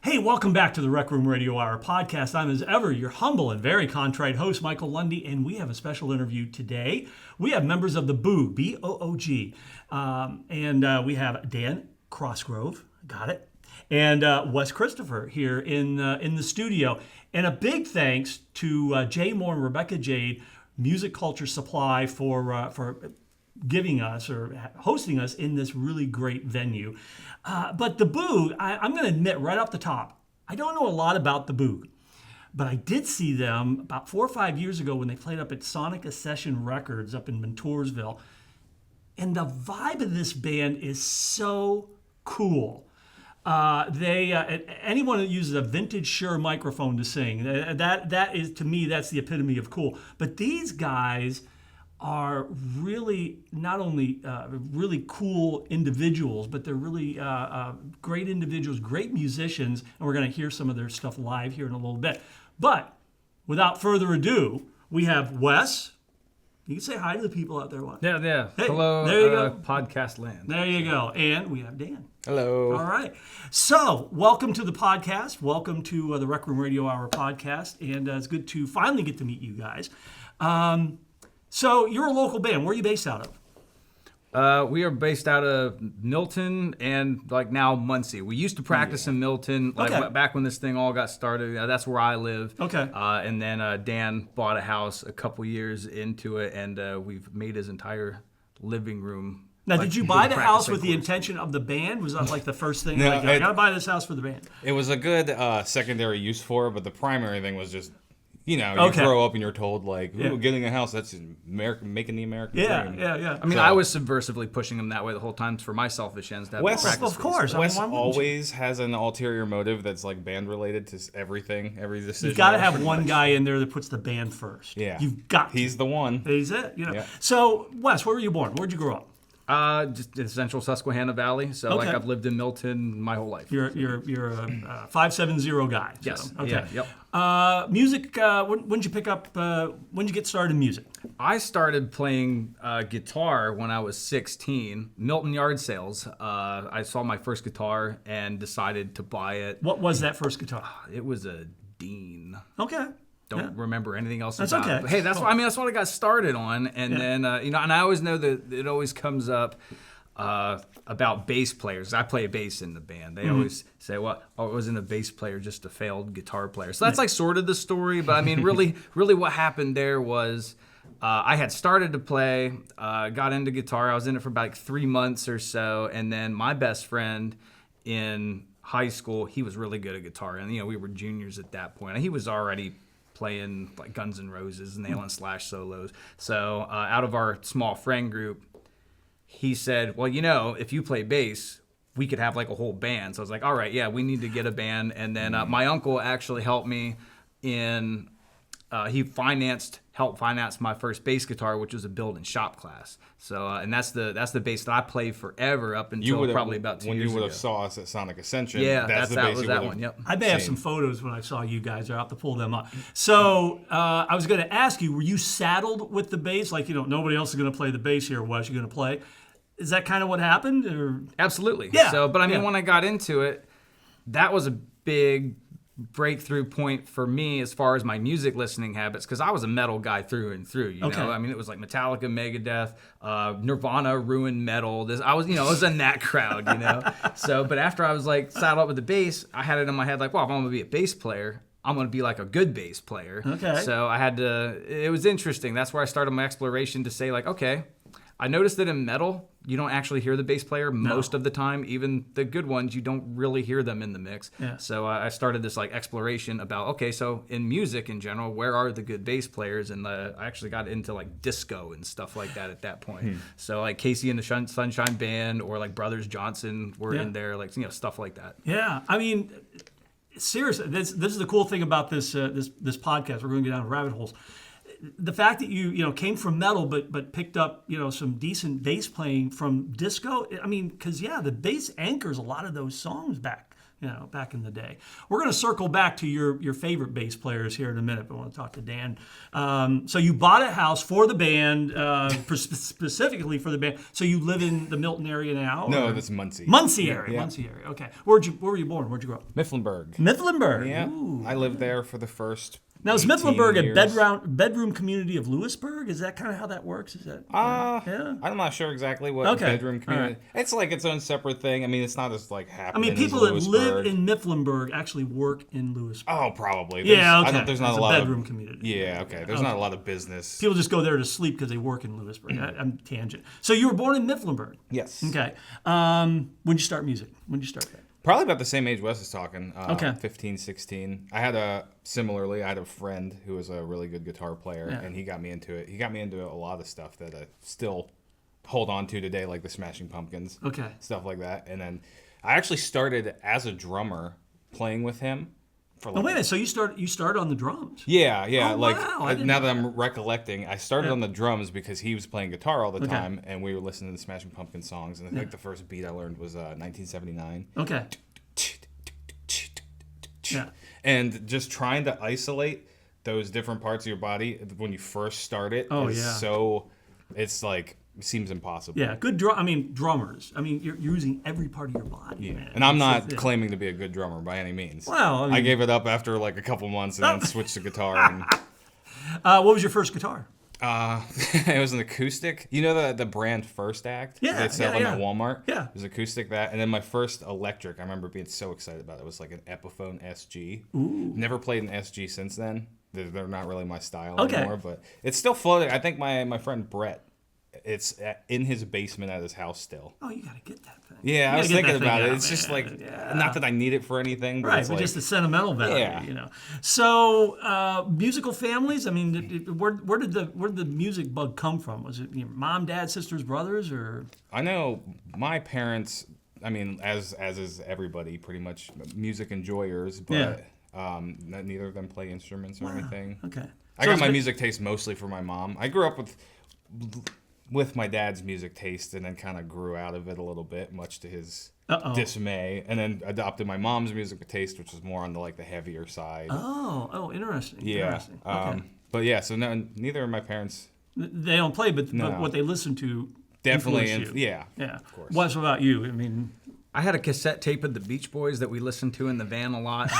Hey, welcome back to the Rec Room Radio Hour podcast. I'm, as ever, your humble and very contrite host, Michael Lundy, and we have a special interview today. We have members of the Boog, B-O-O-G, and we have Dan Crossgrove, got it, and Wes Christopher here in the studio. And a big thanks to Jay Moore and Rebecca Jade, Music Culture Supply, for giving us or hosting us in this really great venue. But the Boog, I'm going to admit right off the top, I don't know a lot about the Boog, but I did see them about 4 or 5 years ago when they played up at Sonic Accession Records up in Montoursville. And the vibe of this band is so cool. Anyone that uses a vintage Shure microphone to sing, that is, to me, that's the epitome of cool. But these guys are really not only really cool individuals, but they're really great individuals, great musicians, and we're going to hear some of their stuff live here in a little bit. But without further ado, we have Wes. You can say hi to the people out there. Yeah. Hey, hello, there you go. podcast land. There you go. And we have Dan. Hello. All right. So, welcome to the podcast. Welcome to the Rec Room Radio Hour podcast. And it's good to finally get to meet you guys. So, you're a local band. Where are you based out of? We are based out of Milton and now Muncie. We used to practice in Milton back when this thing all got started. That's where I live. Okay. And then Dan bought a house a couple years into it, and we've made his entire living room. Now, did you buy the house with the intention of the band? Was that the first thing? No, I got to buy this house for the band. It was a good secondary use for it, but the primary thing was just, you grow up and you're told, getting a house, that's making the American dream. Yeah. I mean, I was subversively pushing him that way the whole time for my selfish ends. Of course. Wes always has an ulterior motive that's band related to everything, every decision. You've got to have one guy in there that puts the band first. Yeah. You've got to. He's the one. He's it. Yeah. So, Wes, where were you born? Where'd you grow up? Just in central Susquehanna Valley. So I've lived in Milton my whole life. You're a 570 guy. So. Yes. Okay. Yeah, yep. Music. When did you pick up? When did you get started in music? I started playing guitar when I was 16. Milton yard sales. I saw my first guitar and decided to buy it. What was that first guitar? It was a Dean. Okay. Don't remember anything else that's about okay. it. But hey, that's what I got started on, and then and I always know that it always comes up about bass players. I play bass in the band. They always say, "Well, I wasn't a bass player, just a failed guitar player." So that's sort of the story. But I mean, really, what happened there was I had started to play, got into guitar. I was in it for about 3 months or so, and then my best friend in high school, he was really good at guitar, and we were juniors at that point, and he was already playing Guns N' Roses, Nail and Slash solos. So out of our small friend group, he said, well, if you play bass, we could have a whole band. So I was like, all right, yeah, we need to get a band. And then my uncle actually helped me in, he helped finance my first bass guitar, which was a build and shop class. So and that's the bass that I played forever up until probably about 2 years ago. When you would have saw us at Sonic Ascension, yeah, that was that one. Yep. I may have some photos when I saw you guys. I'll have to pull them up. So I was going to ask you, were you saddled with the bass? Nobody else is going to play the bass here. Wes, you're going to play. Is that kind of what happened? Or? Absolutely. Yeah. So, but I mean, when I got into it, that was a big breakthrough point for me as far as my music listening habits, because I was a metal guy through and through. You know, I mean, it was Metallica, Megadeth, Nirvana, ruined metal. I was in that crowd. So, but after I was saddled up with the bass, I had it in my head well, if I'm gonna be a bass player, I'm going to be a good bass player. Okay. So I had to. It was interesting. That's where I started my exploration to say okay. I noticed that in metal, you don't actually hear the bass player most of the time. Even the good ones, you don't really hear them in the mix. Yeah. So I started this exploration about, so in music in general, where are the good bass players? And I actually got into disco and stuff like that at that point. So Casey and the Sunshine Band or Brothers Johnson were in there, stuff like that. Yeah, I mean, seriously, this is the cool thing about this podcast. We're going to get down rabbit holes. The fact that you came from metal but picked up some decent bass playing from disco. I mean, because the bass anchors a lot of those songs back back in the day. We're going to circle back to your favorite bass players here in a minute, but I want to talk to Dan. So you bought a house for the band, specifically for the band. So you live in the Milton area now? No, that's Muncie. Muncie area. Muncie area. Okay. Where were you born? Where'd you grow up? Mifflinburg. Mifflinburg. Yeah. Ooh. I lived there for the first. Now, is 18 Mifflinburg a years. bedroom community of Lewisburg? Is that kind of how that works? Is that? Yeah. I'm not sure exactly what Okay. bedroom community. It's like its own separate thing. I mean, it's not as like I happening. mean, people as that Lewisburg. live in Mifflinburg actually work in Lewisburg. Oh, probably. Yeah, I okay. There's not It's a lot bedroom of community. Yeah, okay. There's not a lot of business. People just go there to sleep because they work in Lewisburg. I'm tangent. So you were born in Mifflinburg. Yes. Okay. When did you start music? When did you start that? Probably about the same age Wes is talking. Okay. 15, 16. I had a friend who was a really good guitar player, Yeah. and he got me into it. He got me into a lot of stuff that I still hold on to today, like the Smashing Pumpkins. Okay. Stuff like that. And then I actually started as a drummer playing with him. For Oh, wait a minute. So you started on the drums? Yeah. Oh, like wow, I didn't now know that I'm recollecting, I started Yeah. on the drums because he was playing guitar all the Okay. time, and we were listening to the Smashing Pumpkins songs. And I think the first beat I learned was 1979. Okay. Yeah. And just trying to isolate those different parts of your body when you first start it is yeah. so, it's like, it seems impossible. Yeah. Good drummers. I mean, you're using every part of your body. Yeah. Man. And I'm not Yeah. claiming to be a good drummer by any means. Well, I mean- gave it up after like a couple months and then switched to guitar. And What was your first guitar? it was an acoustic. You know the brand First Act? Yeah, They sell them yeah. at Walmart? Yeah. It was acoustic, that. And then my first electric, I remember being so excited about it. It was like an Epiphone SG. Ooh. Never played an SG since then. They're not really my style Okay. anymore, but it's still floating. I think my friend Brett, it's in his basement at his house still. Oh, you got to get that thing. Yeah, I You was gotta get thinking that thing about it. out, It's just man. like, Yeah. not that I need it for anything, but Right, it's but like, just the sentimental value, Yeah. So, musical families. I mean, where did the music bug come from? Was it your mom, dad, sisters, brothers, or? I know my parents, I mean, as is everybody, pretty much music enjoyers, but neither of them play instruments or anything. Okay. I So got it's my been- music taste mostly from my mom. I grew up with my dad's music taste and then kind of grew out of it a little bit, much to his dismay, and then adopted my mom's music taste, which was more on the heavier side. Oh, interesting. Yeah. Interesting. Okay. But yeah, so neither of my parents They don't play, but No. what they listen to definitely, influence you. yeah. Yeah. Of course. What about you? I mean, I had a cassette tape of the Beach Boys that we listened to in the van a lot.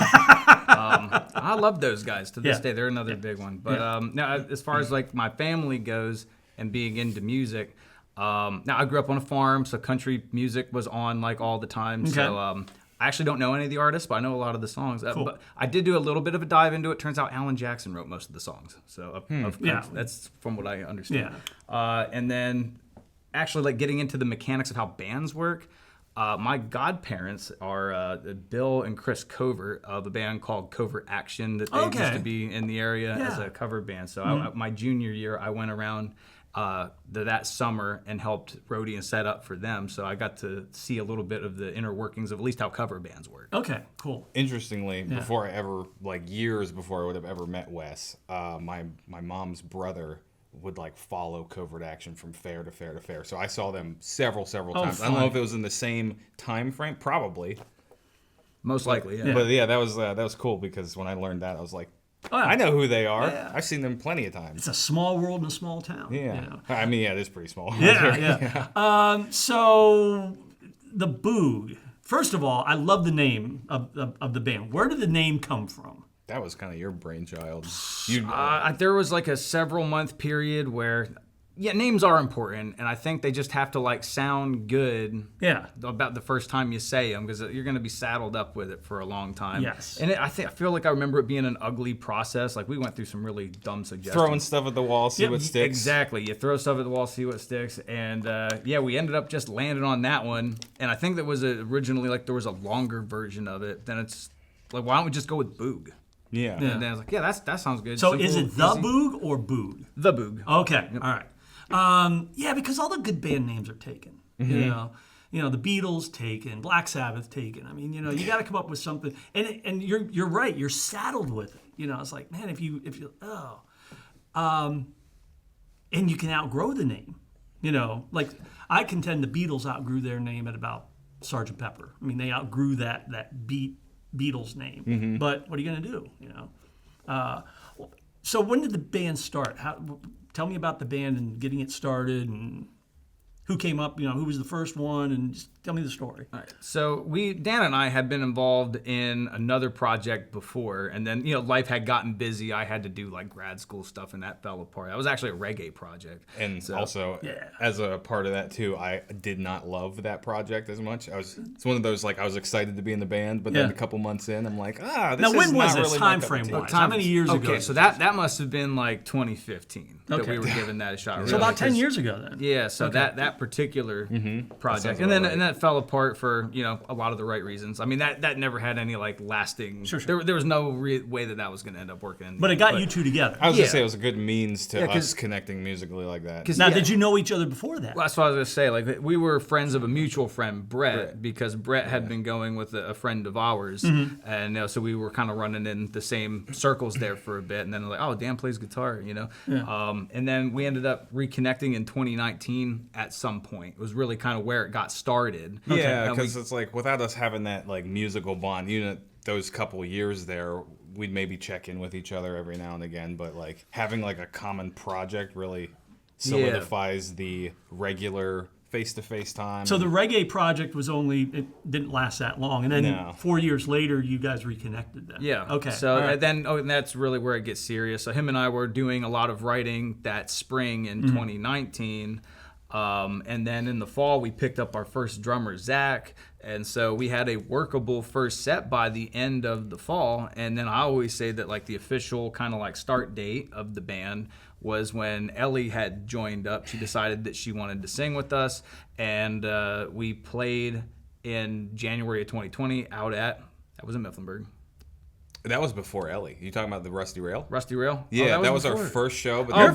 I love those guys to this Yeah. day. They're another big one. But now, as far as like my family goes and being into music, now I grew up on a farm, so country music was on like all the time. So I actually don't know any of the artists, but I know a lot of the songs. Cool. But I did do a little bit of a dive into it. Turns out Alan Jackson wrote most of the songs. So Yeah. that's from what I understand. Yeah. And then actually like getting into the mechanics of how bands work. My godparents are Bill and Chris Covert of a band called Covert Action that they used Okay. to be in the area as Yeah. a cover band. So my junior year, I went around that summer and helped roadie and set up for them. So I got to see a little bit of the inner workings of at least how cover bands work. Okay, cool. Interestingly, before I ever, years before I would have ever met Wes, my mom's brother would follow Covert Action from fair to fair to fair. So I saw them several times. I don't know fun. if it was in the same time frame, probably. Most likely, yeah. But yeah, that was cool because when I learned that, I was like, Oh, yeah. I know who they are. Yeah. I've seen them plenty of times. It's a small world in a small town. Yeah. You know? I mean, yeah, it is pretty small. Yeah. So the Boog. First of all, I love the name of the band. Where did the name come from? That was kind of your brainchild. There was like a several month period where, names are important, and I think they just have to sound good. Yeah. About the first time you say them, because you're going to be saddled up with it for a long time. Yes. And I feel like I remember it being an ugly process. Like we went through some really dumb suggestions. Throwing stuff at the wall, see what sticks. Exactly. You throw stuff at the wall, see what sticks. And we ended up just landing on that one. And I think that was originally there was a longer version of it. Then it's why don't we just go with Boog? Yeah. And then I was like, that sounds good. So Simple, is it the easy. Boog or Boog? The Boog. Okay. All right. Because all the good band names are taken. Mm-hmm. You know, the Beatles taken, Black Sabbath taken. I mean, you got to come up with something. And you're right. You're saddled with it. It's like, man, if you and you can outgrow the name. I contend the Beatles outgrew their name at about Sgt. Pepper. I mean, they outgrew that Beatles name. Mm-hmm. But what are you going to do? So when did the band start? Tell me about the band and getting it started, and who came up, who was the first one, and just tell me the story. All right. So Dan and I had been involved in another project before, and then life had gotten busy. I had to do like grad school stuff, and that fell apart. That was actually a reggae project. And also, as a part of that too, I did not love that project as much. It's one of those, like, I was excited to be in the band, but then a couple months in, I'm like, this now, is when was not this really time my cup of frame tea. wise? How many years ago? Okay, so that must have been like 2015 that we were giving that a shot. So about 10 years ago then. Yeah, so that particular project, and then that fell apart for a lot of the right reasons. I mean, that never had any like lasting. Sure. There was no way that was going to end up working. But it got you two together. I was gonna say it was a good means to us connecting musically like that. Now, did you know each other before that? Well, that's what I was gonna say. Like, we were friends of a mutual friend, Brett, because Brett had been going with a friend of ours, and so we were kind of running in the same circles there for a bit. And then like, oh, Dan plays guitar, and then we ended up reconnecting in 2019 at some point. It was really kind of where it got started. Yeah, because it's like, without us having that like musical bond, those couple years there, we'd maybe check in with each other every now and again, but like having like a common project really solidifies the regular face-to-face time. So the reggae project it didn't last that long, and then 4 years later, you guys reconnected then. Yeah. Okay. So and that's really where it gets serious. So him and I were doing a lot of writing that spring in 2019. And then in the fall, we picked up our first drummer, Zach. And so we had a workable first set by the end of the fall. And then I always say that like the official kind of like start date of the band was when Ellie had joined up. She decided that she wanted to sing with us. And we played in January of 2020 that was in Mifflinburg. That was before Ellie. You talking about the Rusty Rail? Rusty Rail? Yeah, that was our first show. But your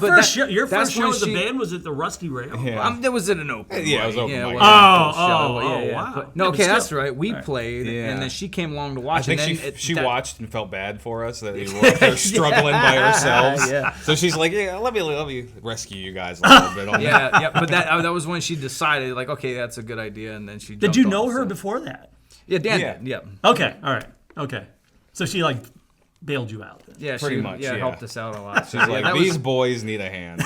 first show as a band was at the Rusty Rail. Yeah. That was at an open. Yeah, it was open. Yeah, mic. Wow. No, okay, that's right. We played, and then she came along to watch. I think and then she watched and felt bad for us that we were up there struggling by ourselves. Yeah. So she's like, let me rescue you guys a little bit. On that. But that was when she decided, like, okay, that's a good idea, and then she. Did you know her before that? Yeah, Dan. Yeah. Okay. All right. Okay. So she like bailed you out then. Yeah, pretty much. Yeah, helped us out a lot. She's like, these boys need a hand.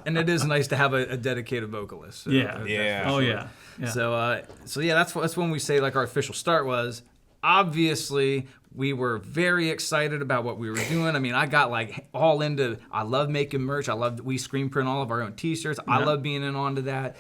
and it is nice to have a dedicated vocalist. So Yeah. Oh yeah. So that's when we say like our official start was. Obviously, we were very excited about what we were doing. I mean, I got like all into. I love making merch. We screen print all of our own T-shirts. I love being in onto that.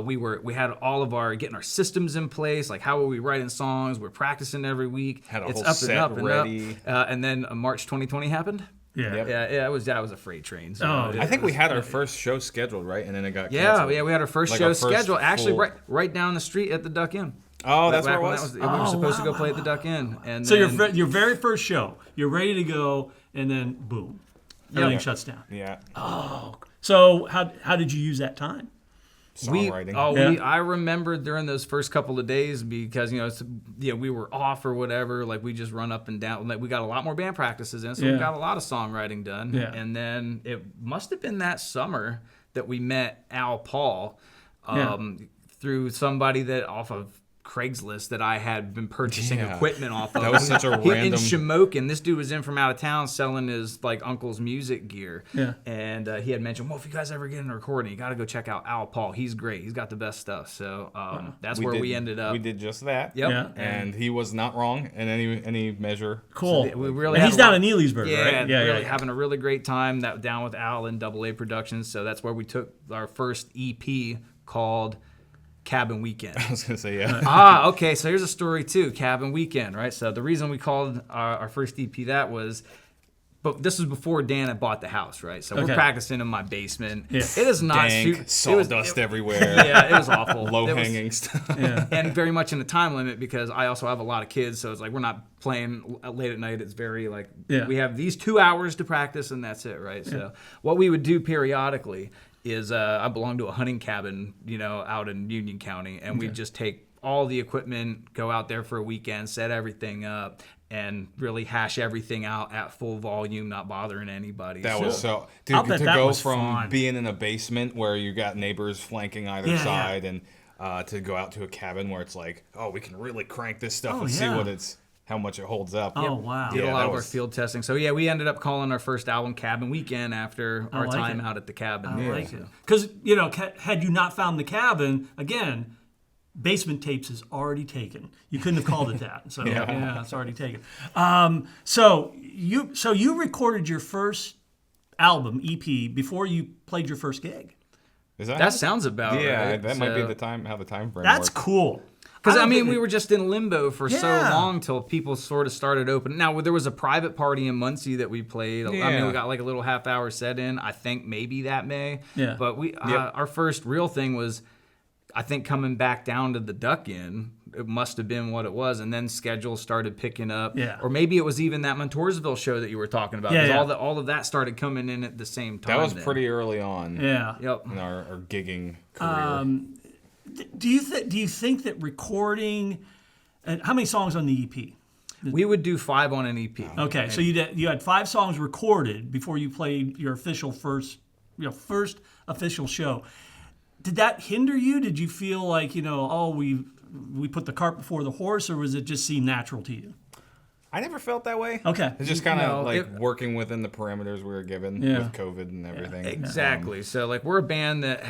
We had all of getting our systems in place. Like, how are we writing songs? We're practicing every week. Had a it's whole up set and up and ready. up. And then March 2020 happened. Yeah. Yep. Yeah, it was a freight train. So I think we had our first show scheduled, right? And then it got yeah, canceled. we had our first show scheduled. Actually, right down the street at the Duck Inn. Oh, that's where it was? We were supposed to go play at the Duck Inn. And so then, your very first show, you're ready to go, and then boom, everything shuts down. Yeah. Oh. So how did you use that time? Songwriting. I remember during those first couple of days because we were off or whatever. Like, we just run up and down. Like, we got a lot more band practices in, so we got a lot of songwriting done. Yeah. And then it must have been that summer that we met Al Paul through somebody that off of Craigslist that I had been purchasing equipment off of. That was such a random. In Shamokin, this dude was in from out of town selling his like uncle's music gear. Yeah. And he had mentioned, well, if you guys ever get in a recording, you got to go check out Al Paul. He's great. He's got the best stuff. So that's where we ended up. We did just that. Yep. Yeah. And he was not wrong in any measure. Cool. So we really and he's down in Neelysburg, right? Yeah, having a really great time down with Al and AA Productions. So that's where we took our first EP called Cabin Weekend. I was going to say, yeah. Okay. So here's a story too. Cabin Weekend, right? So the reason we called our first EP that was, but this was before Dan had bought the house, right? So we're practicing in my basement. Yeah. It is not sawdust everywhere. Yeah, it was awful. Low-hanging stuff. Yeah. And very much in the time limit because I also have a lot of kids, so it's like we're not playing late at night. It's very like we have these 2 hours to practice and that's it, right? Yeah. So what we would do periodically is I belong to a hunting cabin, out in Union County, and we'd just take all the equipment, go out there for a weekend, set everything up, and really hash everything out at full volume, not bothering anybody. That was so... Dude, to go from being in a basement where you got neighbors flanking either side and to go out to a cabin where it's like, oh, we can really crank this stuff and yeah. see how much it holds up. Oh, wow. Did a Yeah, lot that of our was- field testing. So yeah, we ended up calling our first album Cabin Weekend after our like time it. out at the cabin. I Yeah. like it. Because, you know, had you not found the cabin, again, Basement Tapes is already taken. You couldn't have called it that. So yeah, it's already taken. So you recorded your first album, EP, before you played your first gig. Is That sounds about right. that might be So- how the time frame That's works. cool. Because, I don't mean, think we were just in limbo for so Yeah. long till people sort of started opening. Now, there was a private party in Muncie that we played. I mean, Yeah. we got like a little half-hour set in. I think maybe that May. Yeah. But our first real thing was, I think, coming back down to the Duck Inn. It must have been what it was. And then schedules started picking up. Yeah. Or maybe it was even that Montoursville show that you were talking about. Yeah, 'Cause yeah. all of that started coming in at the same time. That was then. pretty early on Yeah. Yep. in our gigging career. Do you think that recording, and how many songs on the EP? We would do 5 on an EP. Okay, so you had 5 songs recorded before you played your first official show. Did that hinder you? Did you feel like, we put the cart before the horse, or was it just seem natural to you? I never felt that way. Okay. It's just kind No, of like working within the parameters we were given Yeah. with COVID and everything. Exactly. So, like, we're a band that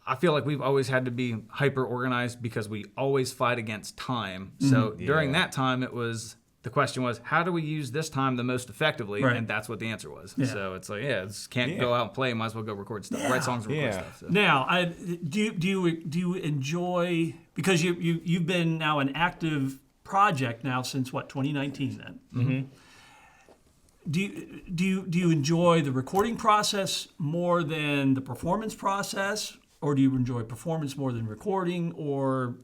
I feel like we've always had to be hyper organized because we always fight against time. So, during that time, the question was, how do we use this time the most effectively? Right. And that's what the answer was. Yeah. So, it's like, can't go out and play, might as well go record stuff, write songs and record Yeah. stuff. So. Now, do you enjoy, because you've been now an active project now since 2019 then? Mm-hmm. Do you enjoy the recording process more than the performance process, or do you enjoy performance more than recording, or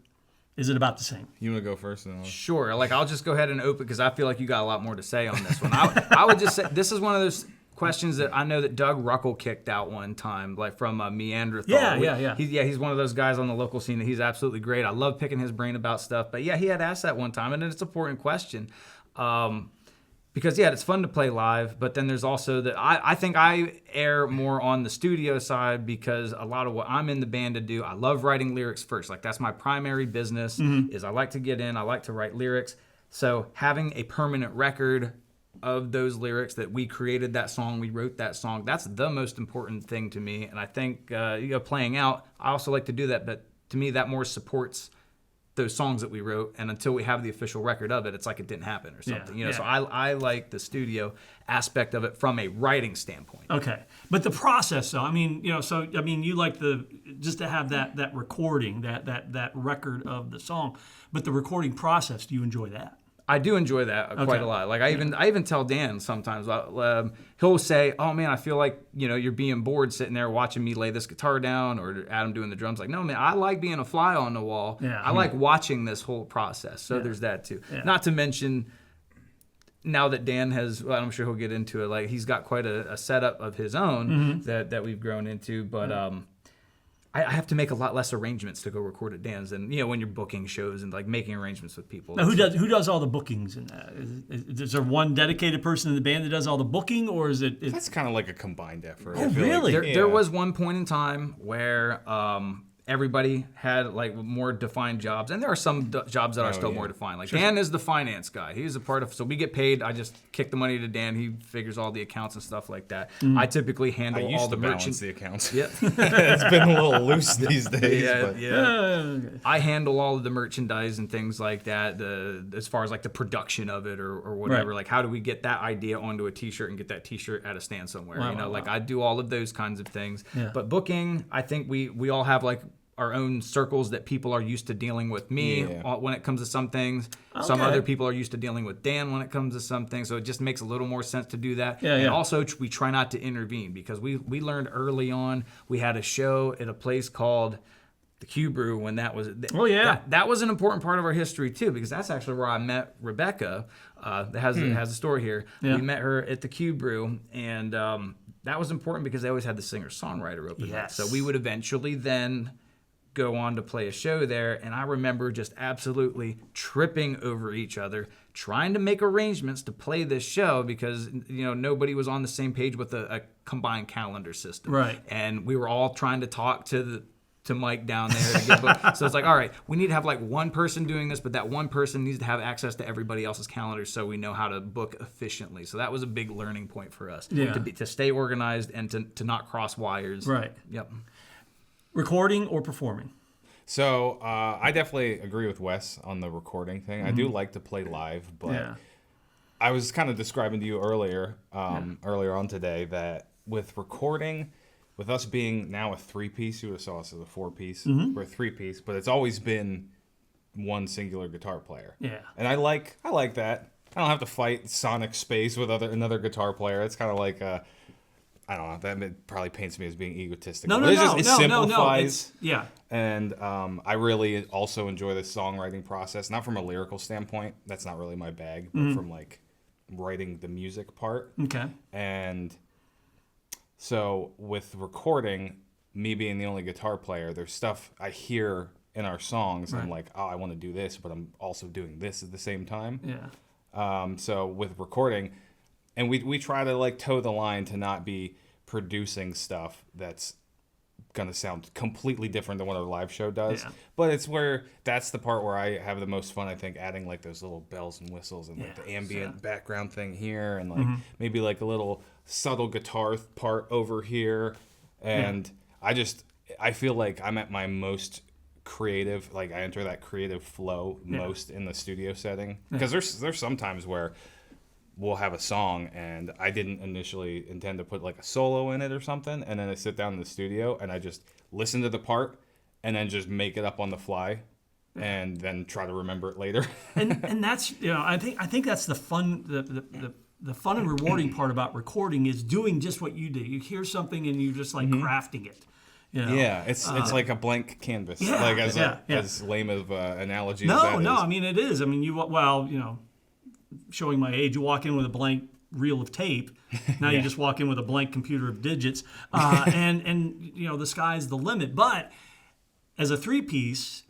is it about the same? You want to go first? And Sure. Like, I'll just go ahead and open because I feel like you got a lot more to say on this one. I would just say this is one of those questions that I know that Doug Ruckle kicked out one time, like from Meanderthal. Yeah. He's one of those guys on the local scene that he's absolutely great. I love picking his brain about stuff. But yeah, he had asked that one time, and it's an important question. Because it's fun to play live, but then there's also that I think I err more on the studio side because a lot of what I'm in the band to do, I love writing lyrics first. Like, that's my primary business. Is I like to get in, I like to write lyrics. So having a permanent record of those lyrics that we created that song, we wrote that song, that's the most important thing to me. And I think playing out, I also like to do that, but to me that more supports those songs that we wrote, and until we have the official record of it, it's like it didn't happen or something. So I like the studio aspect of it from a writing standpoint. Okay, but the process, though, you like just to have that recording, that record of the song, but the recording process, do you enjoy that? I do enjoy that quite a lot. Like, I even tell Dan sometimes, he'll say, "Oh man, I feel like you're being bored sitting there watching me lay this guitar down or Adam doing the drums." Like, no man, I like being a fly on the wall. Yeah. I like watching this whole process. So there's that too. Yeah. Not to mention, now that Dan has, well, I'm sure he'll get into it. Like, he's got quite a setup of his own that we've grown into, but. I have to make a lot less arrangements to go record at Dan's than when you're booking shows and like making arrangements with people. Now, who does all the bookings in that? Is there one dedicated person in the band that does all the booking, or is it? That's kind of like a combined effort. Oh, I feel really? There was one point in time where everybody had like more defined jobs, and there are some jobs that are still more defined. Like, Dan is the finance guy. He's a part of, so we get paid. I just kick the money to Dan. He figures all the accounts and stuff like that. I typically handle I used all to the balance merchant. the accounts. Yep. It's been a little loose these days. but. I handle all of the merchandise and things like that. As far as like the production of it or whatever. Right. Like, how do we get that idea onto a T-shirt and get that T-shirt at a stand somewhere? Wow. Like, I do all of those kinds of things. Yeah. But booking, I think we all have like our own circles that people are used to dealing with me when it comes to some things. Some other people are used to dealing with Dan when it comes to some things. So it just makes a little more sense to do that. And also, we try not to intervene because we learned early on. We had a show at a place called the Q Brew when that was. That was an important part of our history too, because that's actually where I met Rebecca. That has a story here. Yeah. We met her at the Q Brew, and that was important because they always had the singer-songwriter open. Yes. So we would eventually then go on to play a show there, and I remember just absolutely tripping over each other trying to make arrangements to play this show because nobody was on the same page with a combined calendar system, right? And we were all trying to talk to to Mike down there to get booked. So it's like, all right, we need to have like one person doing this, but that one person needs to have access to everybody else's calendar so we know how to book efficiently. So that was a big learning point for us to stay organized and to not cross wires. Right. Yep. Recording or performing? So I definitely agree with Wes on the recording thing. I do like to play live, but I was kind of describing to you earlier on today that with recording, with us being now a 3-piece, you would have saw us as a 4-piece, we're a 3-piece, but it's always been one singular guitar player. Yeah. And I like that. I don't have to fight sonic space with another guitar player. It's kind of like I don't know. That probably paints me as being egotistical. It simplifies. Yeah. And I really also enjoy the songwriting process, not from a lyrical standpoint. That's not really my bag, but from like writing the music part. Okay. And so with recording, me being the only guitar player, there's stuff I hear in our songs. And I'm like, oh, I want to do this, but I'm also doing this at the same time. Yeah. So with recording, and we try to like toe the line to not be producing stuff that's gonna sound completely different than what our live show does. Yeah. But it's that's the part where I have the most fun, I think, adding like those little bells and whistles and like the ambient background thing here and like maybe like a little subtle guitar part over here. And I feel like I'm at my most creative, like I enter that creative flow most in the studio setting. Because there's some times where we'll have a song and I didn't initially intend to put like a solo in it or something, and then I sit down in the studio and I just listen to the part and then just make it up on the fly and then try to remember it later. and that's, I think that's the fun, the fun and rewarding part about recording is doing just what you do. You hear something and you're just like crafting it. Yeah, it's like a blank canvas. Like as lame of analogy as that is. No, I mean it is. I mean showing my age, you walk in with a blank reel of tape. Now you just walk in with a blank computer of digits, and the sky's the limit. But as a 3-piece,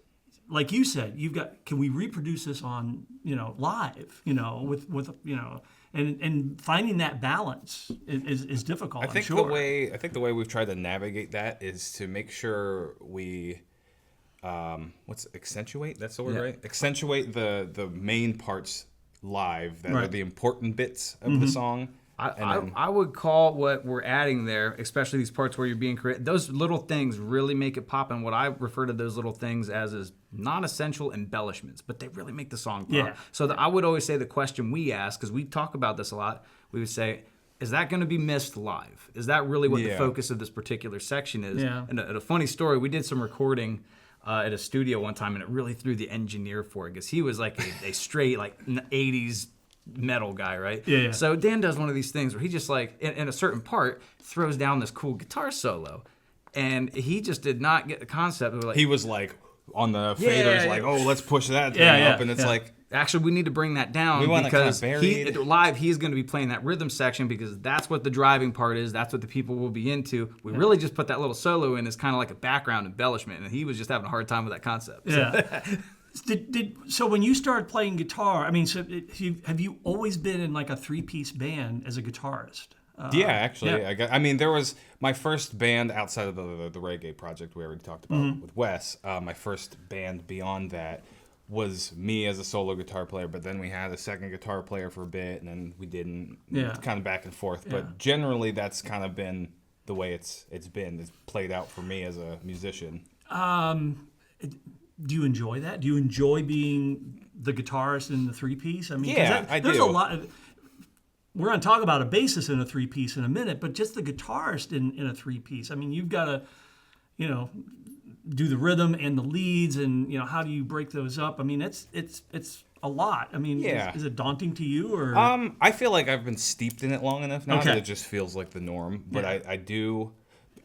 like you said, can we reproduce this on live? With and finding that balance is difficult. I think the way we've tried to navigate that is to make sure we. Accentuate? That's the word, right? Accentuate the main parts live that are the important bits of the song. I would call what we're adding there, especially these parts where you're being creative, those little things really make it pop. And what I refer to those little things as is non-essential embellishments, but they really make the song pop. Yeah. So I would always say the question we ask, because we talk about this a lot, we would say, is that going to be missed live? Is that really what the focus of this particular section is? Yeah. And a funny story, we did some recording at a studio one time, and it really threw the engineer for it because he was like a straight like 80s metal guy, right? Yeah. So Dan does one of these things where he just like in a certain part throws down this cool guitar solo, and he just did not get the concept. He was like on the faders, like, oh, let's push that thing up, and it's like. Actually, we need to bring that down because live he's going to be playing that rhythm section because that's what the driving part is. That's what the people will be into. We really just put that little solo in as kind of like a background embellishment, and he was just having a hard time with that concept. Yeah. So when you started playing guitar, I mean, have you always been in like a 3-piece band as a guitarist? Actually. Yeah. I mean, there was my first band outside of the reggae project we already talked about with Wes. My first band beyond that was me as a solo guitar player, but then we had a second guitar player for a bit, and then we didn't. Kind of back and forth. Yeah. But generally, that's kind of been the way it's played out for me as a musician. Do you enjoy that? Do you enjoy being the guitarist in the 3-piece? I mean, I do. There's a lot. We're going to talk about a bassist in a 3-piece in a minute, but just the guitarist in a 3-piece. I mean, you've got to, do the rhythm and the leads, and how do you break those up? I mean, it's a lot. I mean, is it daunting to you or? I feel like I've been steeped in it long enough now that it just feels like the norm. But I do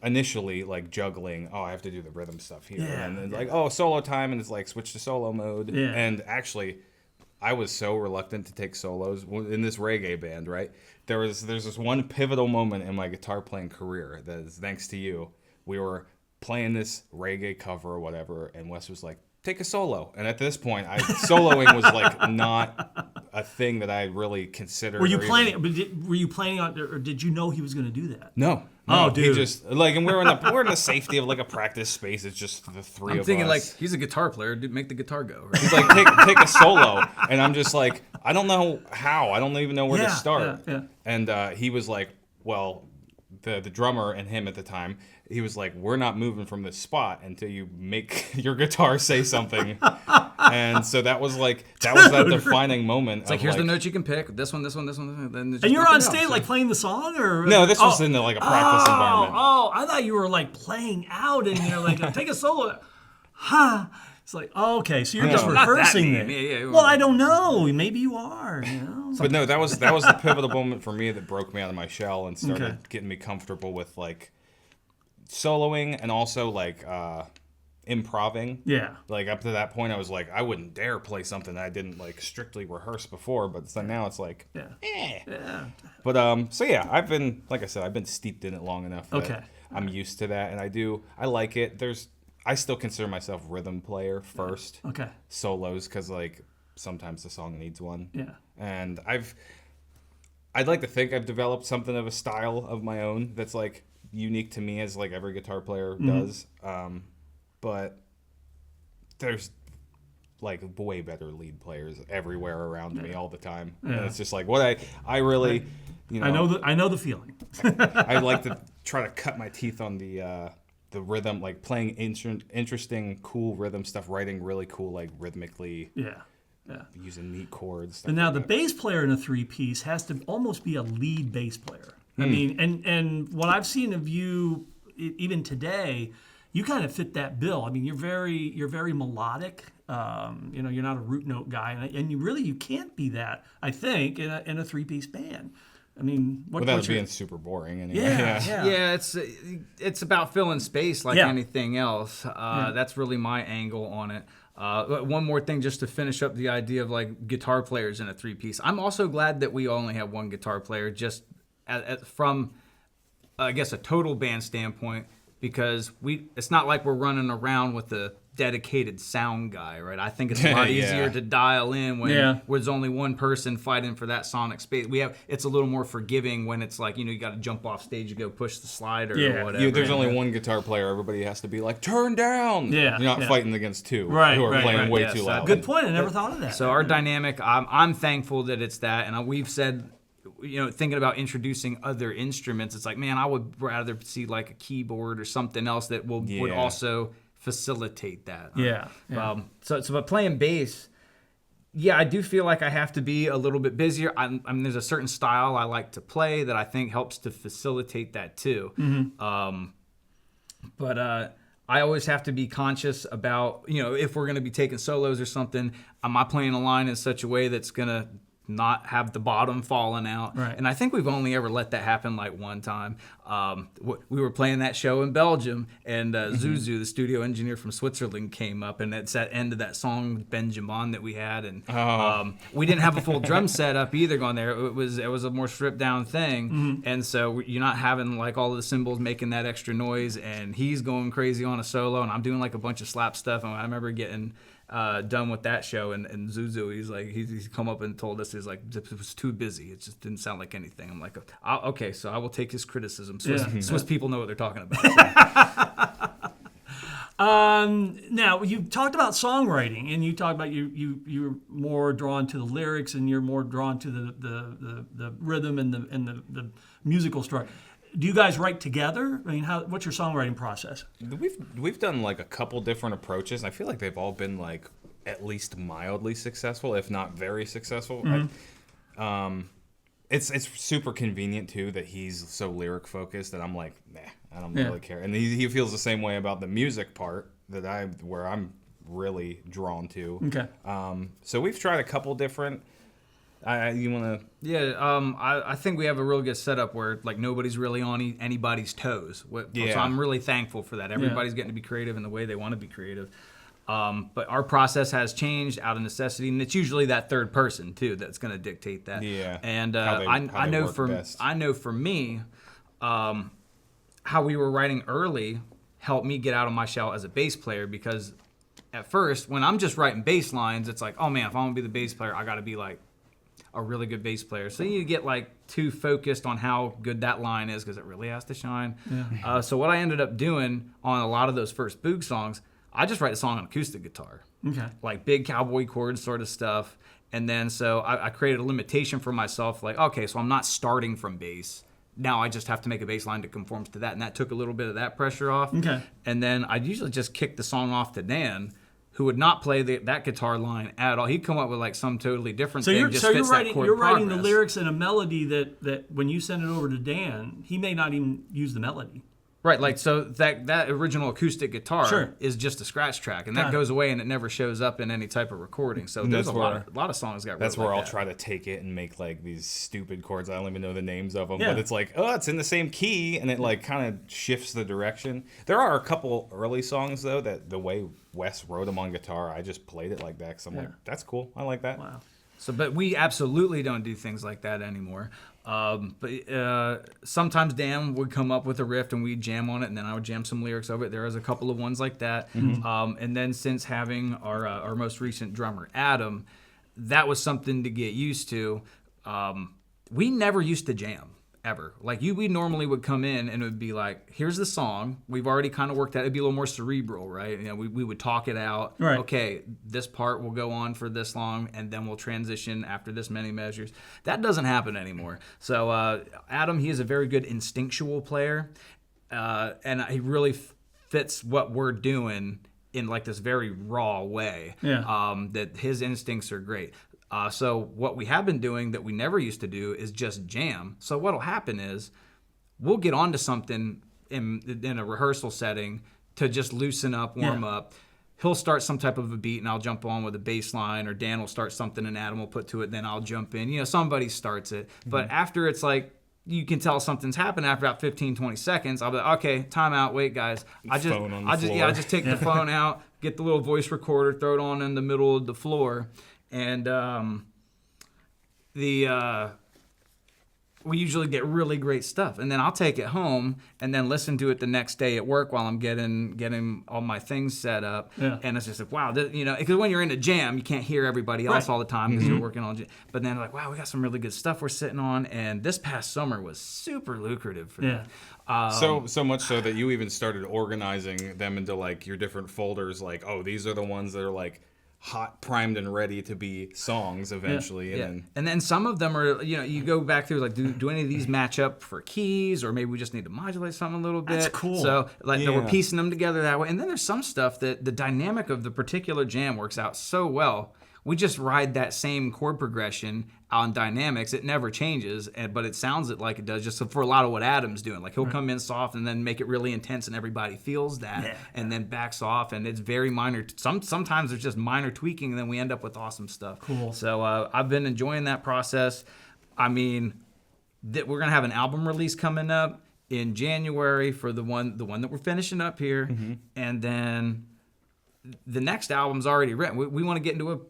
initially like juggling. Oh, I have to do the rhythm stuff here, and then like solo time, and it's like switch to solo mode. Yeah. And actually, I was so reluctant to take solos in this reggae band. Right? There's this one pivotal moment in my guitar playing career that is thanks to you. We were playing this reggae cover or whatever, and Wes was like, take a solo. And at this point, soloing was like not a thing that I really considered. Were you planning? Were you planning on, or did you know he was going to do that? No. Oh, He dude. just like, and we're in the safety of like a practice space. It's just the three of us. I'm thinking like he's a guitar player. Dude, make the guitar go. Right? He's like, take a solo, and I'm just like, I don't know how. I don't even know where to start. Yeah. And he was like, well, the drummer and him at the time, he was like, we're not moving from this spot until you make your guitar say something. And so that was that defining moment. It's like, here's the notes you can pick. This one. Then And you're on stage like playing the song, or no? This was in like a practice environment. Oh, I thought you were like playing out, and you're like, take a solo. Ha! It's like, oh, okay, so you're just rehearsing it. Yeah. Well, I don't know. Maybe you are. You know? But no, that was the pivotal moment for me that broke me out of my shell and started getting me comfortable with like soloing and also like improving. Yeah. Like up to that point, I was like, I wouldn't dare play something that I didn't like strictly rehearse before. But so now it's like, Yeah. But so yeah, I've been, like I said, I've been steeped in it long enough that I'm used to that, and I like it. I still consider myself rhythm player first. Okay. Solos, because like sometimes the song needs one. Yeah. And I'd like to think I've developed something of a style of my own that's like unique to me, as like every guitar player does. But there's like way better lead players everywhere around me all the time. Yeah. And it's just like what I really, you know. I know the feeling. I like to try to cut my teeth on the rhythm, like playing interesting, cool rhythm stuff, writing really cool, like rhythmically. Yeah. Using neat chords. And now the bass player in a three-piece has to almost be a lead bass player. I mean, and what I've seen of you, even today, you kind of fit that bill. I mean, you're very melodic. You're not a root note guy, and you can't be that. I think in a three-piece band. I mean, without being super boring. Anyway. Yeah. It's about filling space like anything else. That's really my angle on it. One more thing, just to finish up the idea of like guitar players in a three-piece. I'm also glad that we only have one guitar player, just from, I guess, a total band standpoint, because it's not like we're running around with a dedicated sound guy, right? I think it's a lot easier to dial in when there's only one person fighting for that sonic space. It's a little more forgiving when it's like, you got to jump off stage and go push the slider or whatever. There's only one guitar player. Everybody has to be like, turn down. Yeah. You're not fighting against two who Right, are playing way too loud. Good point. I never thought of that. So our dynamic, I'm thankful that it's that, and we've said, thinking about introducing other instruments, it's like, man, I would rather see like a keyboard or something else that would also facilitate that. But playing bass, I do feel like I have to be a little bit busier. I mean, there's a certain style I like to play that I think helps to facilitate that too. But I always have to be conscious about, if we're going to be taking solos or something, am I playing a line in such a way that's going to not have the bottom falling out. Right. And I think we've only ever let that happen like one time. We were playing that show in Belgium, and Zuzu, the studio engineer from Switzerland, came up, and it's that end of that song Benjamin that we had, and we didn't have a full drum set up either going there. It was a more stripped down thing, and so you're not having like all of the cymbals making that extra noise, and he's going crazy on a solo, and I'm doing like a bunch of slap stuff, and I remember getting done with that show, and Zuzu, he's come up and told us, it was too busy. It just didn't sound like anything. I'm like, okay, so I will take his criticism. Swiss people know what they're talking about. Now you talked about songwriting, and you talked about you're more drawn to the lyrics, and you're more drawn to the rhythm and the musical structure. Do you guys write together? I mean, what's your songwriting process? We've done like a couple different approaches, and I feel like they've all been like at least mildly successful, if not very successful. It's super convenient too that he's so lyric focused that I'm like, nah, I don't really care. And he feels the same way about the music part where I'm really drawn to. Okay. So we've tried a couple different. You want to? Yeah, I think we have a real good setup where like nobody's really on anybody's toes. So I'm really thankful for that. Everybody's getting to be creative in the way they want to be creative. But our process has changed out of necessity, and it's usually that third person too that's going to dictate that. Yeah. And I know for me, how we were writing early helped me get out of my shell as a bass player, because at first when I'm just writing bass lines, it's like, oh man, if I want to be the bass player, I got to be like a really good bass player. So you get like too focused on how good that line is because it really has to shine. Yeah. So what I ended up doing on a lot of those first Boog songs, I just write a song on acoustic guitar. Okay. Like big cowboy chords sort of stuff. And then so I created a limitation for myself, like, okay, so I'm not starting from bass. Now I just have to make a bass line that conforms to that. And that took a little bit of that pressure off. Okay. And then I'd usually just kick the song off to Dan, who would not play that guitar line at all. He'd come up with like some totally different thing. You're writing the lyrics in a melody that when you send it over to Dan, he may not even use the melody. Right, like so that original acoustic guitar is just a scratch track, and that goes away and it never shows up in any type of recording. So there's a lot of songs got. That's where I'll try to take it and make like these stupid chords. I don't even know the names of them, but it's like, oh, it's in the same key, and it like kind of shifts the direction. There are a couple early songs though that the way Wes wrote them on guitar, I just played it like that because I'm like, that's cool. I like that. Wow. So, but we absolutely don't do things like that anymore. But sometimes Dan would come up with a riff and we'd jam on it, and then I would jam some lyrics over it. There was a couple of ones like that. Mm-hmm. And then since having our most recent drummer, Adam, that was something to get used to. We never used to jam. Ever. Like we normally would come in and it would be like, here's the song. We've already kind of worked out. It'd be a little more cerebral, right? You know, we would talk it out. Right. Okay, this part will go on for this long and then we'll transition after this many measures. That doesn't happen anymore. So Adam, he is a very good instinctual player. And he really fits what we're doing in like this very raw way. Yeah. That his instincts are great. So what we have been doing that we never used to do is just jam. So what'll happen is we'll get onto something in a rehearsal setting to just loosen up, warm up. He'll start some type of a beat and I'll jump on with a bass line, or Dan will start something and Adam will put to it, then I'll jump in. You know, somebody starts it. Mm-hmm. But after it's like, you can tell something's happened after about 15, 20 seconds. I'll be like, okay, time out, wait guys. I just take the phone out, get the little voice recorder, throw it on in the middle of the floor. And we usually get really great stuff. And then I'll take it home and then listen to it the next day at work while I'm getting all my things set up. Yeah. And it's just like, wow, because when you're in a jam, you can't hear everybody else all the time because you're working on jam. But then like, wow, we got some really good stuff we're sitting on. And this past summer was super lucrative for that. So much so that you even started organizing them into like your different folders. Like, oh, these are the ones that are like hot, primed, and ready to be songs eventually. And then some of them are, you go back through, like, do any of these match up for keys, or maybe we just need to modulate something a little bit. That's cool. So, we're piecing them together that way. And then there's some stuff that the dynamic of the particular jam works out so well. We just ride that same chord progression on dynamics. It never changes, but it sounds like it does just for a lot of what Adam's doing. Like he'll come in soft and then make it really intense and everybody feels that and then backs off, and it's very minor. Sometimes there's just minor tweaking and then we end up with awesome stuff. Cool. So I've been enjoying that process. I mean, we're going to have an album release coming up in January for the one that we're finishing up here. Mm-hmm. And then the next album's already written. We want to get into a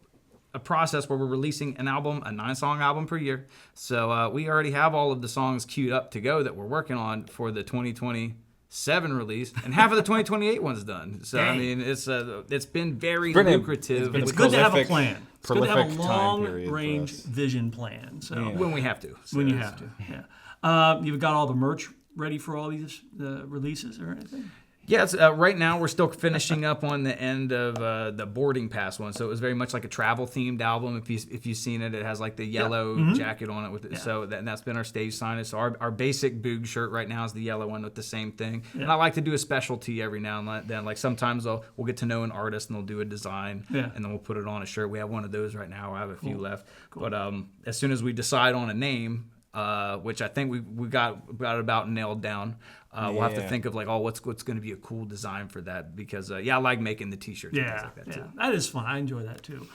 process where we're releasing an album, a 9-song album per year. So we already have all of the songs queued up to go that we're working on for the 2027 release, and half of the 2028 one's done. So I mean, it's been very lucrative. It's good to have a plan. It's good to have a long-range vision plan. So when we have to. When you have to, yeah. You've got all the merch ready for all these releases or anything? Yes, right now we're still finishing up on the end of the boarding pass one. So it was very much like a travel themed album. If you've seen it, it has like the yellow jacket on it with it. Yeah. So that's been our stage signage. So our basic Boog shirt right now is the yellow one with the same thing. Yeah. And I like to do a specialty every now and then. Like sometimes we'll get to know an artist and they'll do a design, and then we'll put it on a shirt. We have one of those right now. I have a few left. Cool. But as soon as we decide on a name, which I think we got about nailed down. We'll have to think of like, what's going to be a cool design for that, because I like making the t-shirts and things like that too. That is fun. I enjoy that too.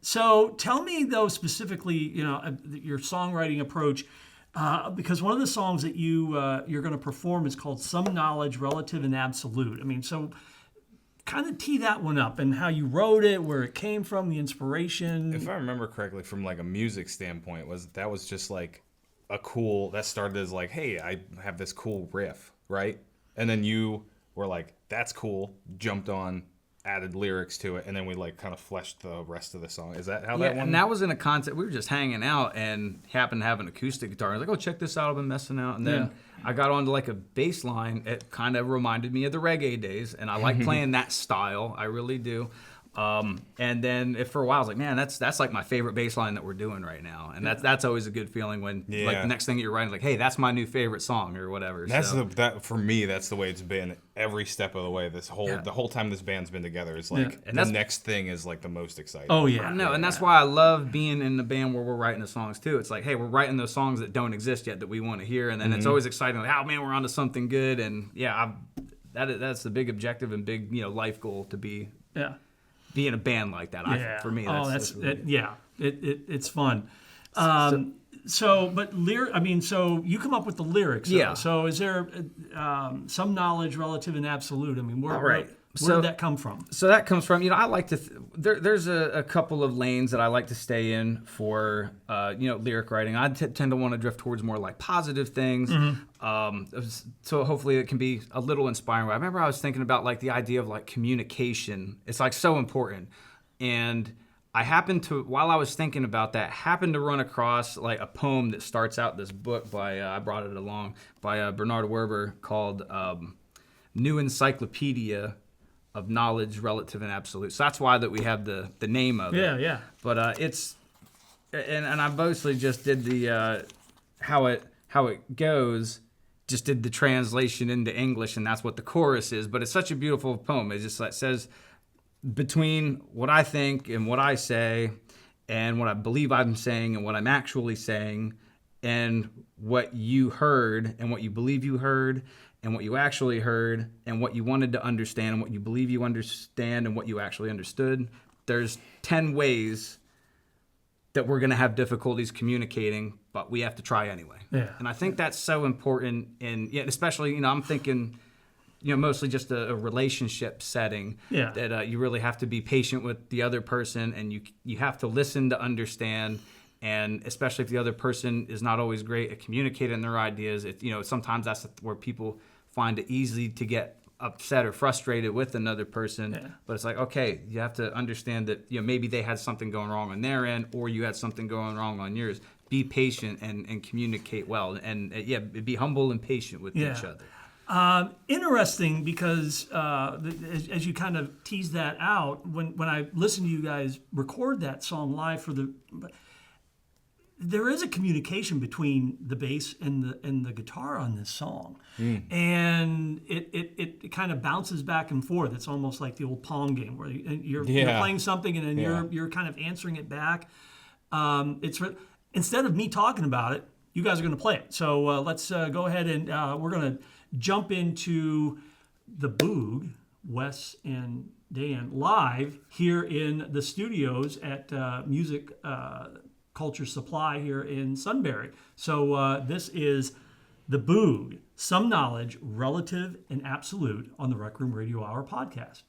So tell me though specifically, your songwriting approach, because one of the songs that you're going to perform is called "Some Knowledge, Relative and Absolute." I mean, so kind of tee that one up and how you wrote it, where it came from, the inspiration. If I remember correctly, from like a music standpoint, that was just like that started as like, hey, I have this cool riff, right? And then you were like, that's cool, jumped on added lyrics to it, and then we like kind of fleshed the rest of the song. Is that how Yeah, that one? and that was in a concept. We were just hanging out and happened to have an acoustic guitar. I was like, oh, check this out. I've been messing out. And then I got onto like a bass line. It kind of reminded me of the reggae days, and I like playing that style. I really do. And then for a while I was like, man, that's like my favorite bass line that we're doing right now. And that's always a good feeling when like the next thing you're writing, like, hey, that's my new favorite song or whatever. That for me, that's the way it's been every step of the way. The whole time this band's been together is like the next thing is like the most exciting. Oh yeah. I know, and that's why I love being in the band where we're writing the songs too. It's like, hey, we're writing those songs that don't exist yet that we want to hear, and then it's always exciting. Like, oh man, we're onto something good, and that's the big objective and big life goal to be. Yeah. Be in a band like that. For me, that's really it's fun. So you come up with the lyrics. Yeah. So is there some knowledge relative and absolute? I mean, where did that come from? So that comes from, I like to, there's a couple of lanes that I like to stay in for, lyric writing. I tend to want to drift towards more like positive things. So hopefully it can be a little inspiring. I remember I was thinking about like the idea of like communication. It's like so important. And I happened to, while I was thinking about that, run across like a poem that starts out this book by, I brought it along, by Bernard Werber called New Encyclopedia of Knowledge, Relative and Absolute. So that's why that we have the name of it. Yeah. But it's, and I mostly just did the, how it goes, just did the translation into English, and that's what the chorus is. But it's such a beautiful poem. It just like says, between what I think and what I say and what I believe I'm saying and what I'm actually saying and what you heard and what you believe you heard and what you actually heard and what you wanted to understand and what you believe you understand and what you actually understood, there's 10 ways that we're going to have difficulties communicating, but we have to try anyway. Yeah. And I think that's so important, and especially, I'm thinking, mostly just a relationship setting, that you really have to be patient with the other person, and you have to listen to understand, and especially if the other person is not always great at communicating their ideas, sometimes that's where people find it easy to get upset or frustrated with another person. But it's like, okay, you have to understand that maybe they had something going wrong on their end, or you had something going wrong on yours. Be patient and communicate well, and be humble and patient with each other. Interesting, because as you kind of tease that out, when I listen to you guys record that song live there is a communication between the bass and the guitar on this song, and it kind of bounces back and forth. It's almost like the old Pong game where you're playing something and then you're kind of answering it back. Instead of me talking about it, you guys are going to play it. So let's go ahead and we're going to jump into the Boog, Wes and Dan, live here in the studios at Music Culture Supply here in Sunbury. So this is the Boog, Some Knowledge, Relative and Absolute, on the Rec Room Radio Hour podcast.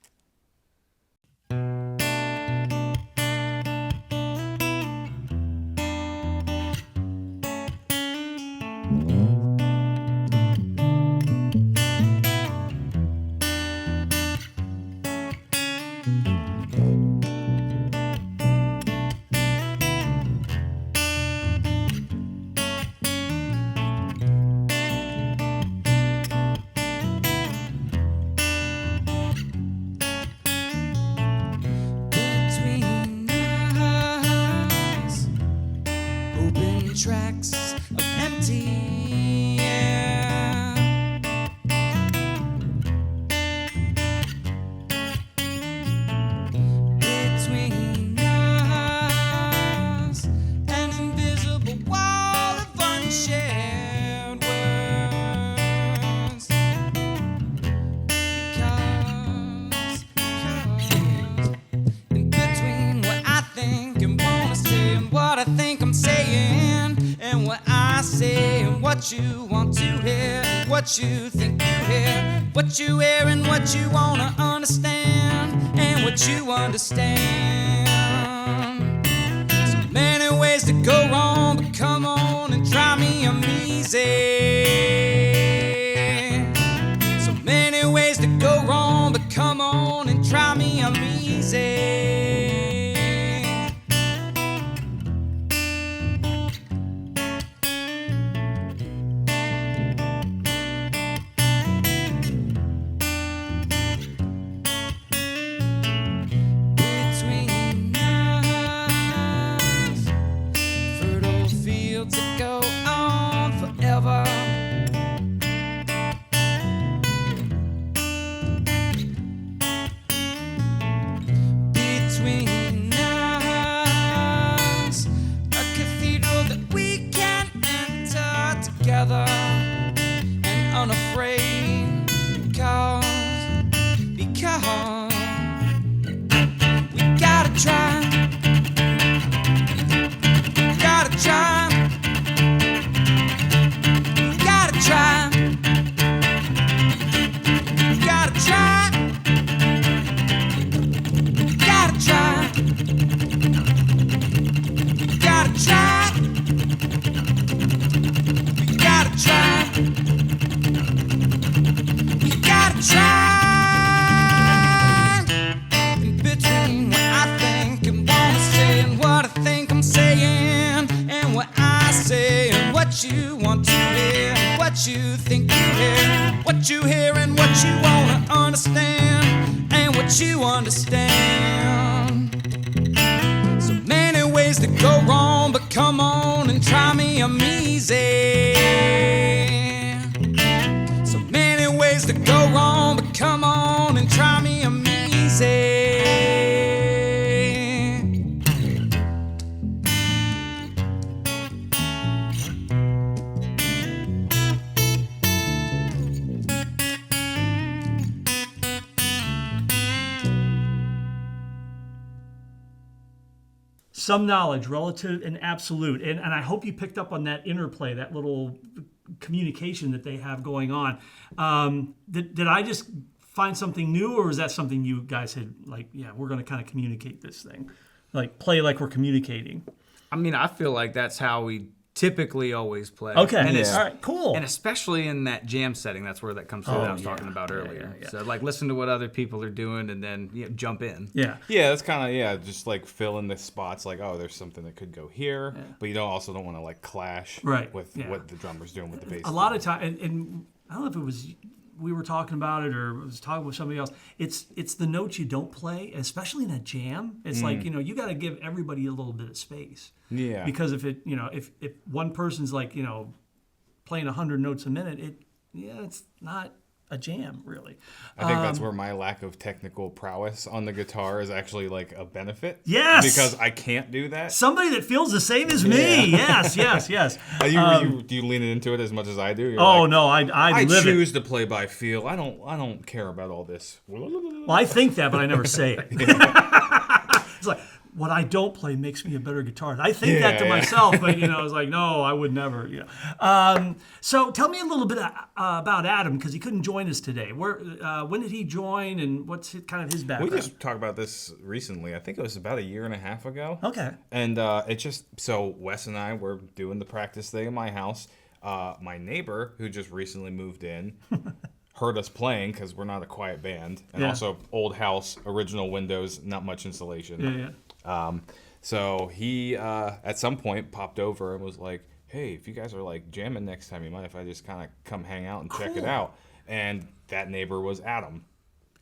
Tracks of empty air. Between us, an invisible wall of unshared words. Because in between what I think and wanna say and what I think I'm saying, and what I say and what you want to hear, and what you think you hear, what you hear and what you wanna understand, and what you understand. So many ways to go wrong, but come on and try me, I'm easy. So many ways to go wrong, but come on and try me, I'm fields that go on forever. Between us, a cathedral that we can enter together and unafraid, because we gotta try. Gotta try. Gotta try. Gotta try. Gotta try. Gotta try. We gotta try. We gotta try. In between what I think and wanna say and what I think I'm saying, and what I say and what you want to hear, and what you think you hear, what you hear and what you wanna understand, and what you understand. So many ways to go wrong, but come on and try me, I'm easy. So many ways to go wrong, but come on and try me, I'm easy. Some knowledge, relative and absolute. And I hope you picked up on that interplay, that little communication that they have going on. Did I just find something new, or is that something you guys had, like, yeah, we're going to kind of communicate this thing? Like, play like we're communicating. I mean, I feel like that's how we typically always play. Okay, and all right, cool. And especially in that jam setting, that's where that comes through that I was talking about earlier. Yeah. So, like, listen to what other people are doing and then jump in. Yeah. Yeah, that's kind of, just like fill in the spots, like, oh, there's something that could go here, but you also don't want to like clash with what the drummer's doing with the bass. A lot of time, and I don't know if it was we were talking about it or was talking with somebody else. It's the notes you don't play, especially in a jam. It's like, you got to give everybody a little bit of space. Yeah. Because if one person's like, playing 100 notes a minute, it's not a jam, really. I think that's where my lack of technical prowess on the guitar is actually like a benefit. Yes! Because I can't do that. Somebody that feels the same as me. Yes. Do you lean into it as much as I do? You're no, I live choose to play by feel. I don't care about all this. Well, I think that, but I never say it. It's like, what I don't play makes me a better guitarist. I think that to myself, but it's like, no, I would never. So tell me a little bit about Adam, because he couldn't join us today. When did he join, and what's kind of his background? We just talked about this recently. I think it was about a year and a half ago. Okay. And so Wes and I were doing the practice thing in my house. My neighbor, who just recently moved in, heard us playing because we're not a quiet band, and also old house, original windows, not much insulation. Yeah. So he at some point popped over and was like, "Hey, if you guys are like jamming next time, you mind if I just kind of come hang out and check it out?" And that neighbor was Adam.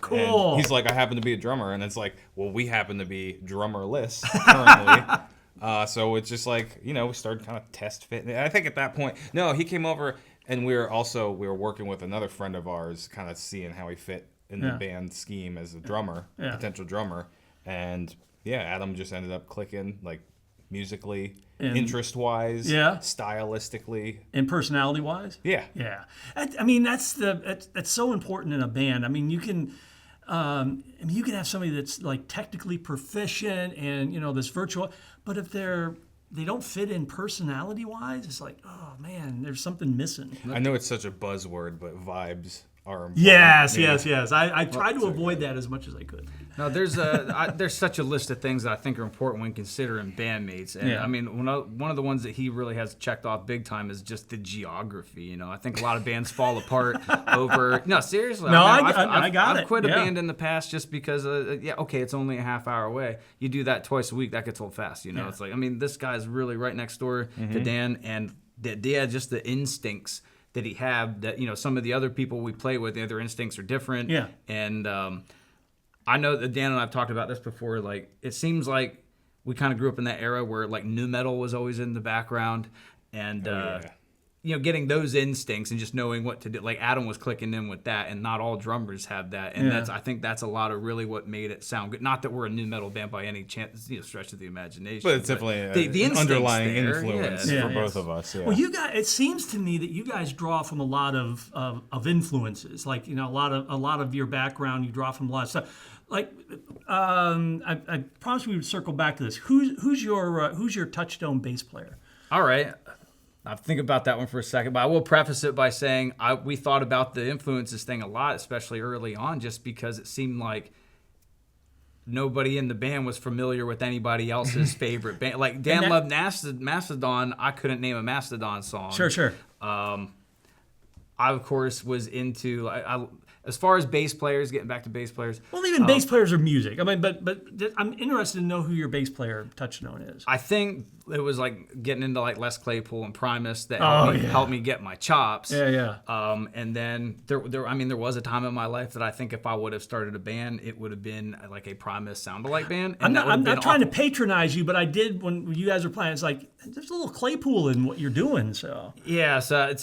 Cool. And he's like, "I happen to be a drummer," and it's like, "Well, we happen to be drummerless currently." So it's just like, we started kind of test fitting. I think at that point, no, he came over. And we were working with another friend of ours, kind of seeing how he fit in the band scheme as a drummer, potential drummer. And Adam just ended up clicking, like musically, interest-wise, stylistically, and personality-wise. Yeah. I mean, that's so important in a band. I mean, you can have somebody that's like technically proficient and this virtual, but if they don't fit in personality-wise, it's like, oh man, there's something missing. I know it's such a buzzword, but vibes are important. Yes. I tried to avoid that as much as I could. No, there's such a list of things that I think are important when considering bandmates. And I mean, one of the ones that he really has checked off big time is just the geography. I think a lot of bands fall apart over. No, seriously. No, I got it. I've quit a band in the past just because, it's only a half hour away. You do that twice a week, that gets old fast. It's like, I mean, this guy's really right next door to Dan, and just the instincts that he have that, some of the other people we play with, their instincts are different. Yeah. And I know that Dan and I've talked about this before. Like, it seems like we kind of grew up in that era where like nu metal was always in the background, and yeah. getting those instincts and just knowing what to do. Like Adam was clicking in with that, and not all drummers have that. And I think that's a lot of really what made it sound good. Not that we're a new metal band by any chance, stretch of the imagination. But it's definitely the an underlying there, influence for both of us. Yeah. Well, you guys, it seems to me that you guys draw from a lot of influences. Like a lot of your background, you draw from a lot of stuff. Like I promised we would circle back to this. Who's your touchstone bass player? All right. I'll think about that one for a second, but I will preface it by saying we thought about the influences thing a lot, especially early on, just because it seemed like nobody in the band was familiar with anybody else's favorite band. Like Dan loved Mastodon. I couldn't name a Mastodon song. Sure. I, of course, was into as far as bass players, getting back to bass players. Well, even bass players are music. I mean, but I'm interested to know who your bass player touchstone is. I think it was like getting into like Les Claypool and Primus that helped me get my chops. Yeah. And then there was a time in my life that I think if I would have started a band, it would have been like a Primus sound-alike band. And I'm not trying to patronize you, but I did when you guys were playing. It's like there's a little Claypool in what you're doing. So yeah, so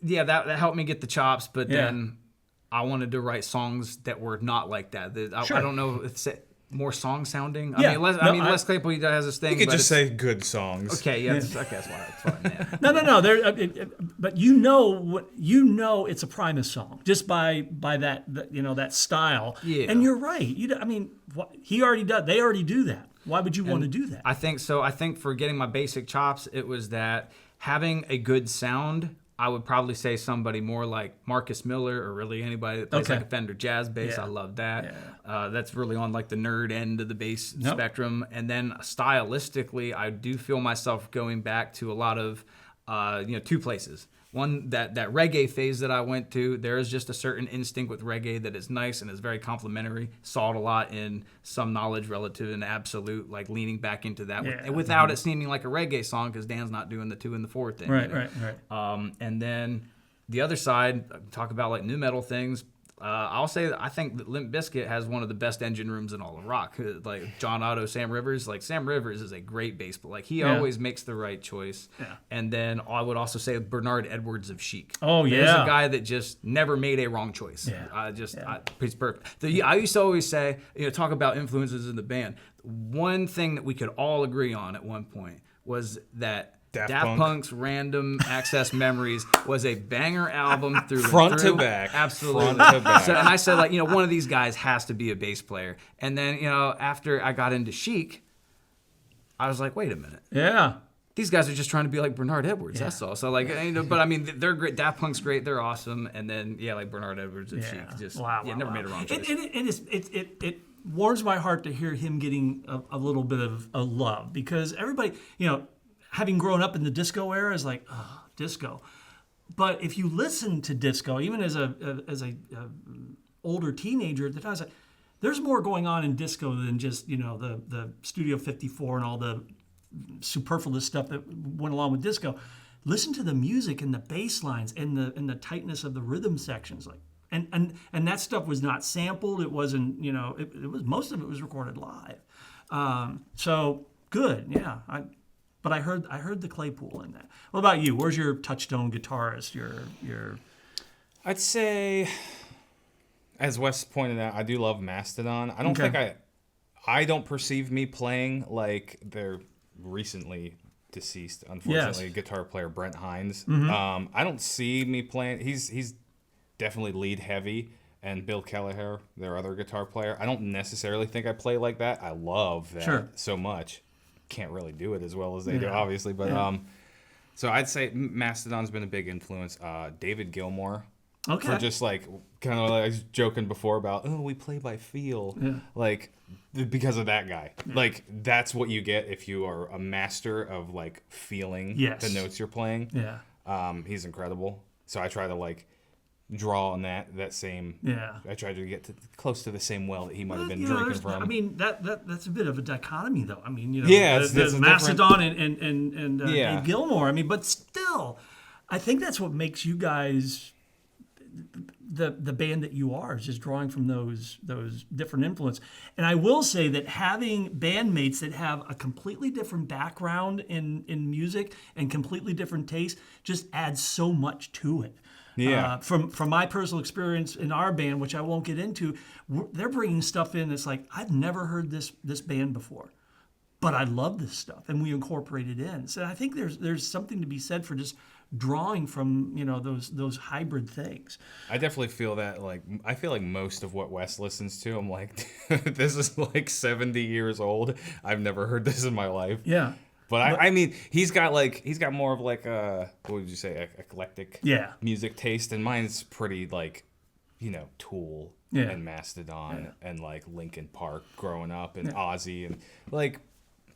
that helped me get the chops, but then I wanted to write songs that were not like that. I don't know if it's more song sounding. Yeah. Les Claypool has this thing. You could just say good songs. Okay, that's fine. Yeah. No. But it's a Primus song just by that style. Yeah. And you're right. He already does. They already do that. Why would you want to do that? I think so. I think for getting my basic chops, it was that having a good sound. I would probably say somebody more like Marcus Miller or really anybody that plays like a Fender jazz bass. Yeah. I love that. Yeah. That's really on like the nerd end of the bass spectrum. And then stylistically, I do feel myself going back to a lot of, two places. One, that reggae phase that I went to, there is just a certain instinct with reggae that is nice and is very complimentary. Saw it a lot in Some Knowledge Relative and Absolute, like leaning back into that without it seeming like a reggae song because Dan's not doing the 2 and the 4 thing. Right. And then the other side, talk about like new metal things. I'll say that I think that Limp Bizkit has one of the best engine rooms in all of rock. Like John Otto, Sam Rivers. Like Sam Rivers is a great bass player. Like he always makes the right choice. Yeah. And then I would also say Bernard Edwards of Chic. Oh yeah, there's a guy that just never made a wrong choice. Yeah. He's perfect. I used to always say, talk about influences in the band. One thing that we could all agree on at one point was that Daft Punk's Random Access Memories was a banger album through front to back. Absolutely. Front to back. So, and I said, one of these guys has to be a bass player. And then, after I got into Chic, I was like, wait a minute. Yeah. These guys are just trying to be like Bernard Edwards. Yeah. That's all. So, but I mean, they're great. Daft Punk's great. They're awesome. And then, like Bernard Edwards and Chic. Just never made a wrong choice. It warms my heart to hear him getting a little bit of a love because everybody, having grown up in the disco era is like, oh, disco. But if you listen to disco, even as a older teenager at the time, it's like, there's more going on in disco than just the Studio 54 and all the superfluous stuff that went along with disco. Listen to the music and the bass lines and the tightness of the rhythm sections, like. And that stuff was not sampled. It wasn't, it was most of it was recorded live. So good, yeah. But I heard the Claypool in that. What about you? Where's your touchstone guitarist? Your I'd say, as Wes pointed out, I do love Mastodon. I don't think I don't perceive me playing like their recently deceased, unfortunately, guitar player Brent Hines. Mm-hmm. I don't see me playing. He's definitely lead heavy, and Bill Kelleher, their other guitar player. I don't necessarily think I play like that. I love that so much. Can't really do it as well as they do, obviously, but so I'd say Mastodon's been a big influence. David Gilmour, for just like kind of like I was joking before about we play by feel, like because of that guy. Like that's what you get if you are a master of like feeling the notes you're playing. He's incredible. So I try to like draw on that same. I tried to get close to the same well that he might have been drinking from. I mean that's a bit of a dichotomy though. I mean it's Mastodon and Dave Gilmour. I mean, but still, I think that's what makes you guys the band that you are, is just drawing from those different influences. And I will say that having bandmates that have a completely different background in music and completely different taste just adds so much to it. Yeah. From my personal experience in our band, which I won't get into, they're bringing stuff in that's like, I've never heard this band before, but I love this stuff, and we incorporate it in. So I think there's something to be said for just drawing from those hybrid things. I definitely feel that. Like, I feel like most of what Wes listens to, I'm like, this is like 70 years old. I've never heard this in my life. Yeah. But I mean, he's got more of like a, what would you say, eclectic music taste, and mine's pretty like, Tool and Mastodon and like Linkin Park growing up, and Ozzy, and like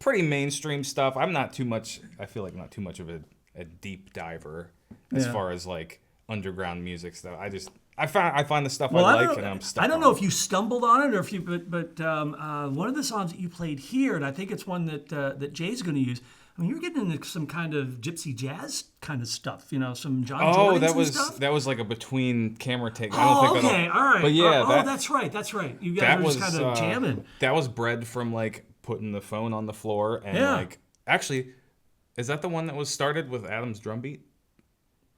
pretty mainstream stuff. I'm not too much. I feel like not too much of a deep diver as far as like underground music stuff. I find the stuff I like, and I'm stuck. I don't know if you stumbled on it or if you, but one of the songs that you played here, and I think it's one that Jay's going to use. I mean, you're getting into some kind of gypsy jazz kind of stuff, some John Jordan stuff. That was like a between camera take. All right. But yeah, that's right. You guys were just kind of jamming. That was bred from like putting the phone on the floor and like actually, is that the one that was started with Adam's drum beat?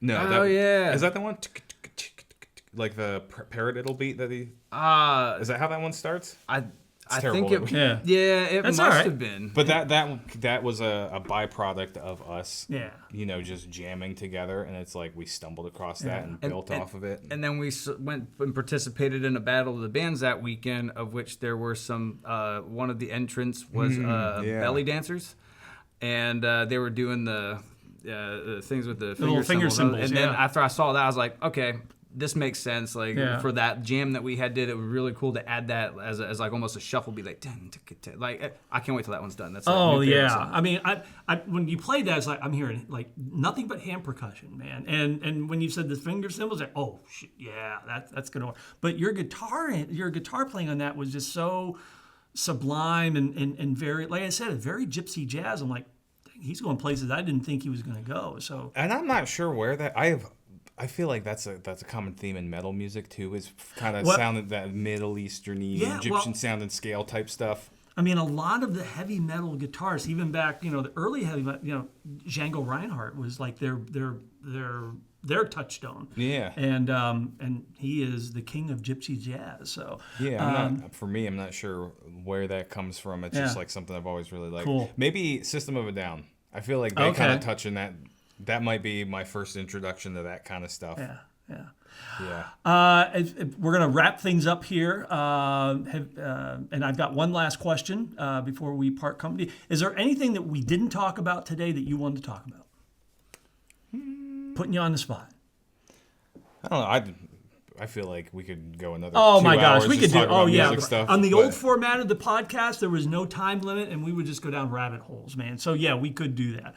No. Is that the one? Like the paradiddle beat that he. Is that how that one starts? I think it. It That's must have been. But that was a byproduct of us. Yeah. Just jamming together, and it's like we stumbled across that and built off of it. And then we went and participated in a battle of the bands that weekend, of which there were some. One of the entrants was belly dancers, and they were doing the things with the finger symbols. And then after I saw that, I was like, okay, this makes sense. Like for that jam that we had did, it was really cool to add that as like almost a shuffle. Be like, like I can't wait till that one's done. That's song. I mean, I when you played that, it's like I'm hearing like nothing but hand percussion, man. And when you said the finger cymbals, like, oh shit, yeah, that's gonna work. But your guitar playing on that was just so sublime and very, like I said, very gypsy jazz. I'm like, he's going places I didn't think he was going to go. So, and I'm not sure where that I feel like that's a common theme in metal music too. Is kind of sounding that Middle Eastern-y, Egyptian sounding scale type stuff. I mean, a lot of the heavy metal guitarists, even back, the early heavy metal, Django Reinhardt was like their touchstone. Yeah. And he is the king of gypsy jazz. So I'm not sure where that comes from. It's just like something I've always really liked. Cool. Maybe System of a Down. I feel like they kind of touch in that. That might be my first introduction to that kind of stuff. Yeah. We're going to wrap things up here. And I've got one last question before we part company. Is there anything that we didn't talk about today that you wanted to talk about? Putting you on the spot. I don't know. I feel like we could go another 2 my gosh, hours we could do. Stuff, on the old format of the podcast, there was no time limit, and we would just go down rabbit holes, man. So yeah, we could do that.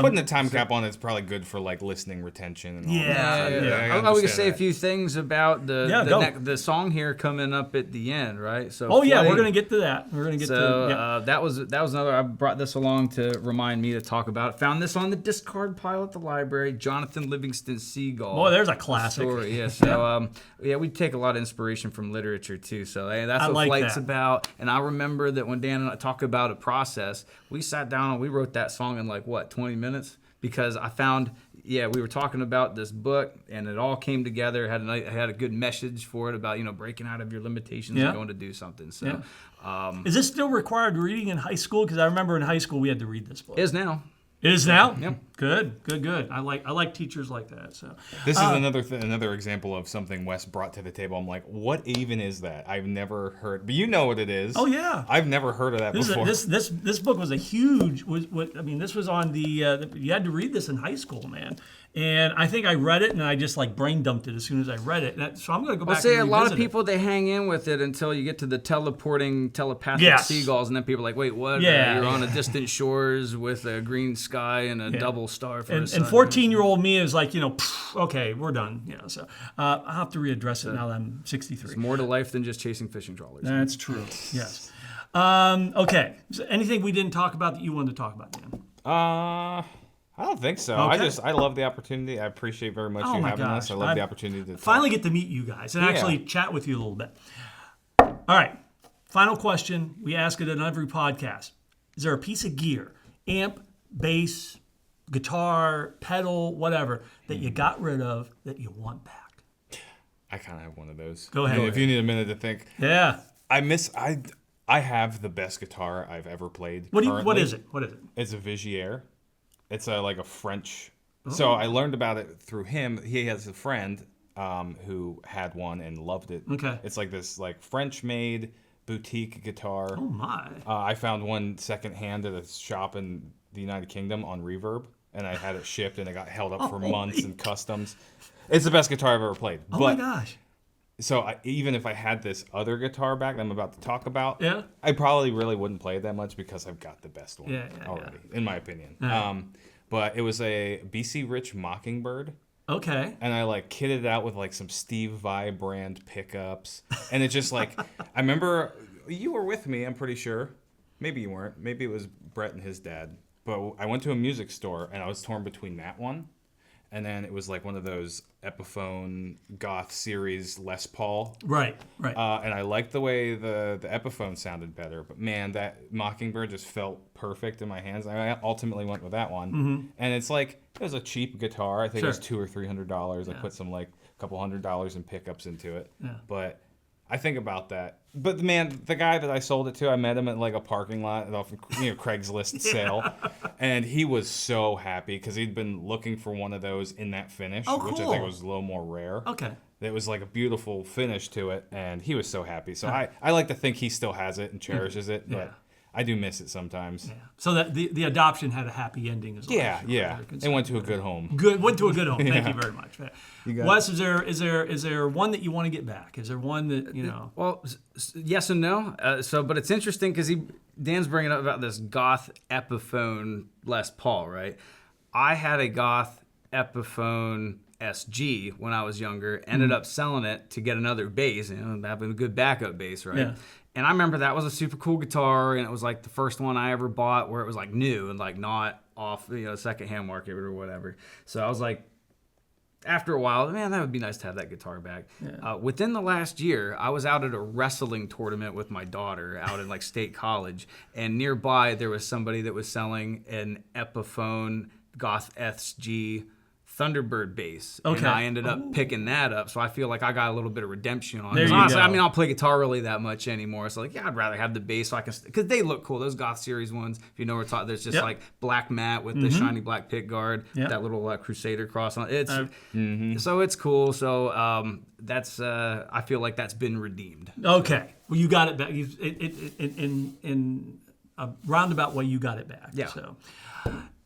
Putting the time cap on it's probably good for like listening retention and all that. I would say a few things about the song here coming up at the end, right? So we're gonna get to that. We're gonna get to that was another. I brought this along to remind me to talk about it. Found this on the discard pile at the library. Jonathan Livingston Seagull. Boy, there's a classic story. Yeah. So. We take a lot of inspiration from literature too. So that's what Flight's about. And I remember that when Dan and I talked about a process, we sat down and we wrote that song in 20 minutes, because I found we were talking about this book and it all came together. Had a good message for it about breaking out of your limitations and going to do something. So is this still required reading in high school? Because I remember in high school we had to read this book. It is now. It is now? Yep. Good. I like teachers like that. So this is another example of something Wes brought to the table. I'm like, what even is that? I've never heard, but you know what it is. Oh yeah. I've never heard of that before. This book was a huge. This was on the. You had to read this in high school, man. And I think I read it and I just brain dumped it as soon as I read it. So I'm going to go back and revisit a lot of people, they hang in with it until you get to the telepathic seagulls, and then people are like, wait, what? Yeah, you're on a distant shores with a green sky and a double star for a sun. And 14-year-old me is like, okay, we're done. So I'll have to readdress it now that I'm 63. It's more to life than just chasing fishing trawlers. That's true. Yes. Okay. So anything we didn't talk about that you wanted to talk about, Dan? I don't think so. Okay. I love the opportunity. I appreciate very much you having us. I love the opportunity to finally get to meet you guys and actually chat with you a little bit. All right. Final question. We ask it in every podcast. Is there a piece of gear, amp, bass, guitar, pedal, whatever, that you got rid of that you want back? I kind of have one of those. Go ahead. If you need a minute to think. Yeah. I have the best guitar I've ever played. What is it? It's a Vigier. It's like a French. So I learned about it through him. He has a friend who had one and loved it. Okay. It's like this French-made boutique guitar. Oh my. I found one secondhand at a shop in the United Kingdom on Reverb, and I had it shipped, and it got held up for months in customs. It's the best guitar I've ever played. Oh my gosh. So even if I had this other guitar back that I'm about to talk about, Yeah. I probably really wouldn't play it that much because I've got the best one already, in my opinion. But it was a BC Rich Mockingbird. Okay. And I like kitted it out with like some Steve Vai brand pickups. And it just like, I remember you were with me, I'm pretty sure. Maybe you weren't. Maybe it was Brett and his dad. But I went to a music store and I was torn between that one. And then it was like one of those Epiphone Goth series Les Paul. Right. And I liked the way the Epiphone sounded better. But man, that Mockingbird just felt perfect in my hands. I ultimately went with that one. Mm-hmm. And it's like, it was a cheap guitar. I think it was $200 or $300. I put some like a couple $100 in pickups into it. Yeah. But I think about that. But man, the guy that I sold it to, I met him at like a parking lot off Craigslist sale, and he was so happy because he'd been looking for one of those in that finish, which I think was a little more rare. Okay. It was like a beautiful finish to it, and he was so happy. So I like to think he still has it and cherishes it, but I do miss it sometimes. Yeah. So that the adoption had a happy ending as well. Yeah. It went to a good home. Went to a good home. Thank you very much. Wes, is there one that you want to get back? Is there one that you know? Well, yes and no. But it's interesting because Dan's bringing up about this Goth Epiphone Les Paul, right? I had a Goth Epiphone SG when I was younger. Ended up selling it to get another bass, having a good backup bass, right? Yeah. And I remember that was a super cool guitar, and it was like the first one I ever bought where it was like new and like not off, secondhand market or whatever. So I was like, after a while, man, that would be nice to have that guitar back. Yeah. Within the last year, I was out at a wrestling tournament with my daughter out in like State College, and nearby there was somebody that was selling an Epiphone Goth SG Thunderbird bass. Okay. And I ended up picking that up, so I feel like I got a little bit of redemption on it. Honestly, I mean, I don't play guitar really that much anymore. So like, I'd rather have the bass so I can, because they look cool. Those Goth series ones, if you know what we're talking, there's just like black matte with the shiny black pick guard, that little Crusader cross on it. So it's cool. So that's I feel like that's been redeemed. Okay, well you got it back. In a roundabout way, you got it back. Yeah. So.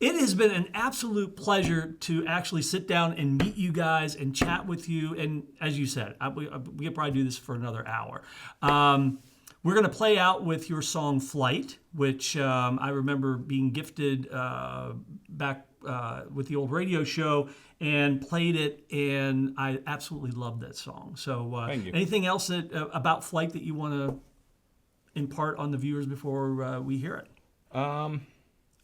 It has been an absolute pleasure to actually sit down and meet you guys and chat with you. And as you said, we could probably do this for another hour. We're going to play out with your song Flight, which I remember being gifted back with the old radio show and played it. And I absolutely loved that song. So Thank you. Anything else about Flight that you want to impart on the viewers before we hear it?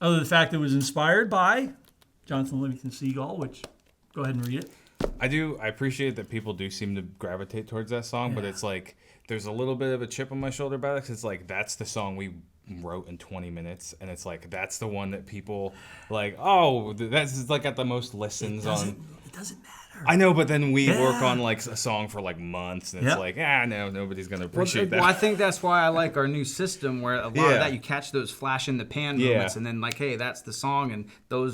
Other than the fact that it was inspired by Jonathan Livingston Seagull, which, go ahead and read it. I appreciate that people do seem to gravitate towards that song, but it's like there's a little bit of a chip on my shoulder about it because it's like that's the song we wrote in 20 minutes, and it's like that's the one that people like, oh, that's like got the most listens on. It doesn't matter. I know, but then we work on like a song for like months, and it's like, no, nobody's gonna appreciate that. Well, I think that's why I like our new system, where a lot of that you catch those flash in the pan moments, and then like, hey, that's the song, and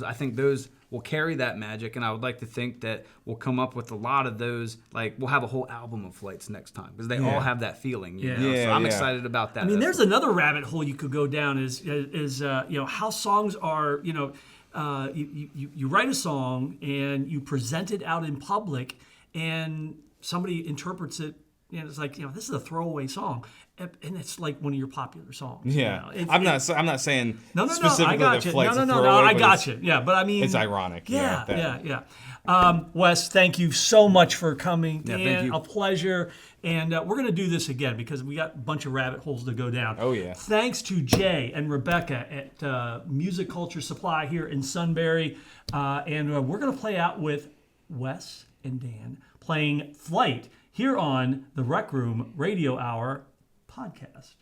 I think those will carry that magic. And I would like to think that we'll come up with a lot of those. Like we'll have a whole album of Flights next time because they all have that feeling. You know? So I'm excited about that. I mean, there's another rabbit hole you could go down is how songs are you write a song and you present it out in public and somebody interprets it. It's like, this is a throwaway song, and it's like one of your popular songs. Yeah, I'm not saying no, specifically I got that you. Flight's No, a throwaway, I got you. Yeah, but I mean, it's ironic. Yeah. Wes, thank you so much for coming. Yeah, thank you. A pleasure. And we're going to do this again because we got a bunch of rabbit holes to go down. Oh, yeah. Thanks to Jay and Rebecca at Music Culture Supply here in Sunbury. And we're going to play out with Wes and Dan playing Flight here on the Rec Room Radio Hour podcast.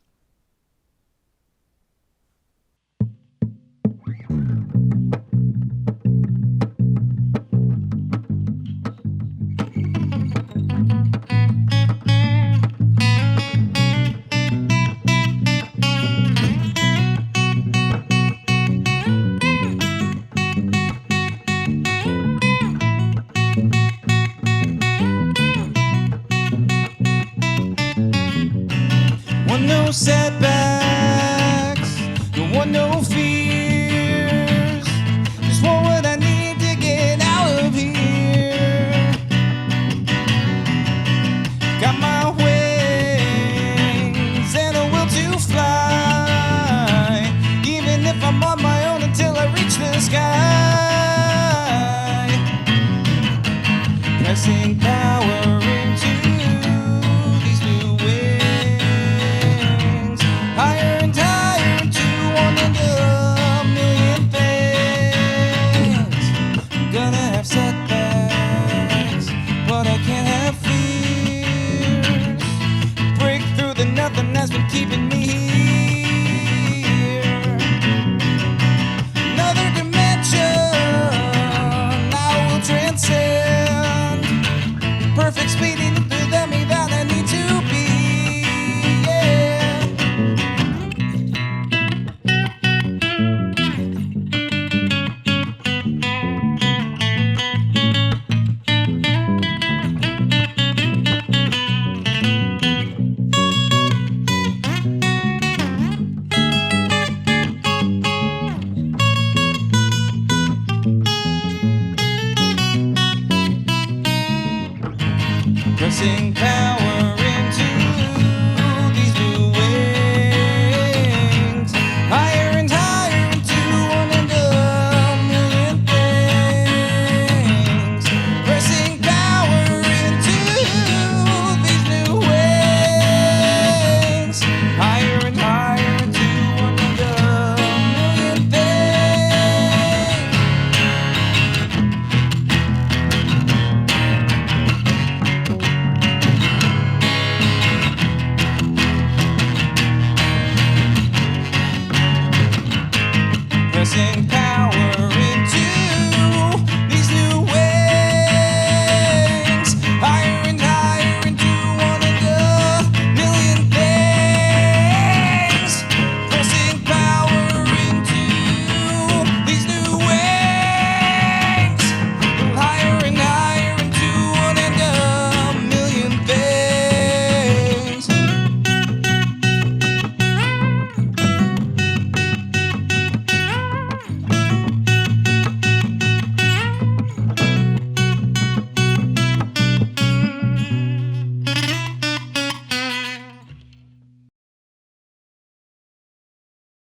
No setbacks, no fears. Just what I need to get out of here. Got my wings and a will to fly, even if I'm on my own until I reach the sky. Pressing power into these new wings, higher and higher into one in a million things. I'm gonna have setbacks, but I can't have fears. Break through the nothing that's been keeping me here. Another dimension I will transcend. Perfect speeding through the me that I need to be. Pressing past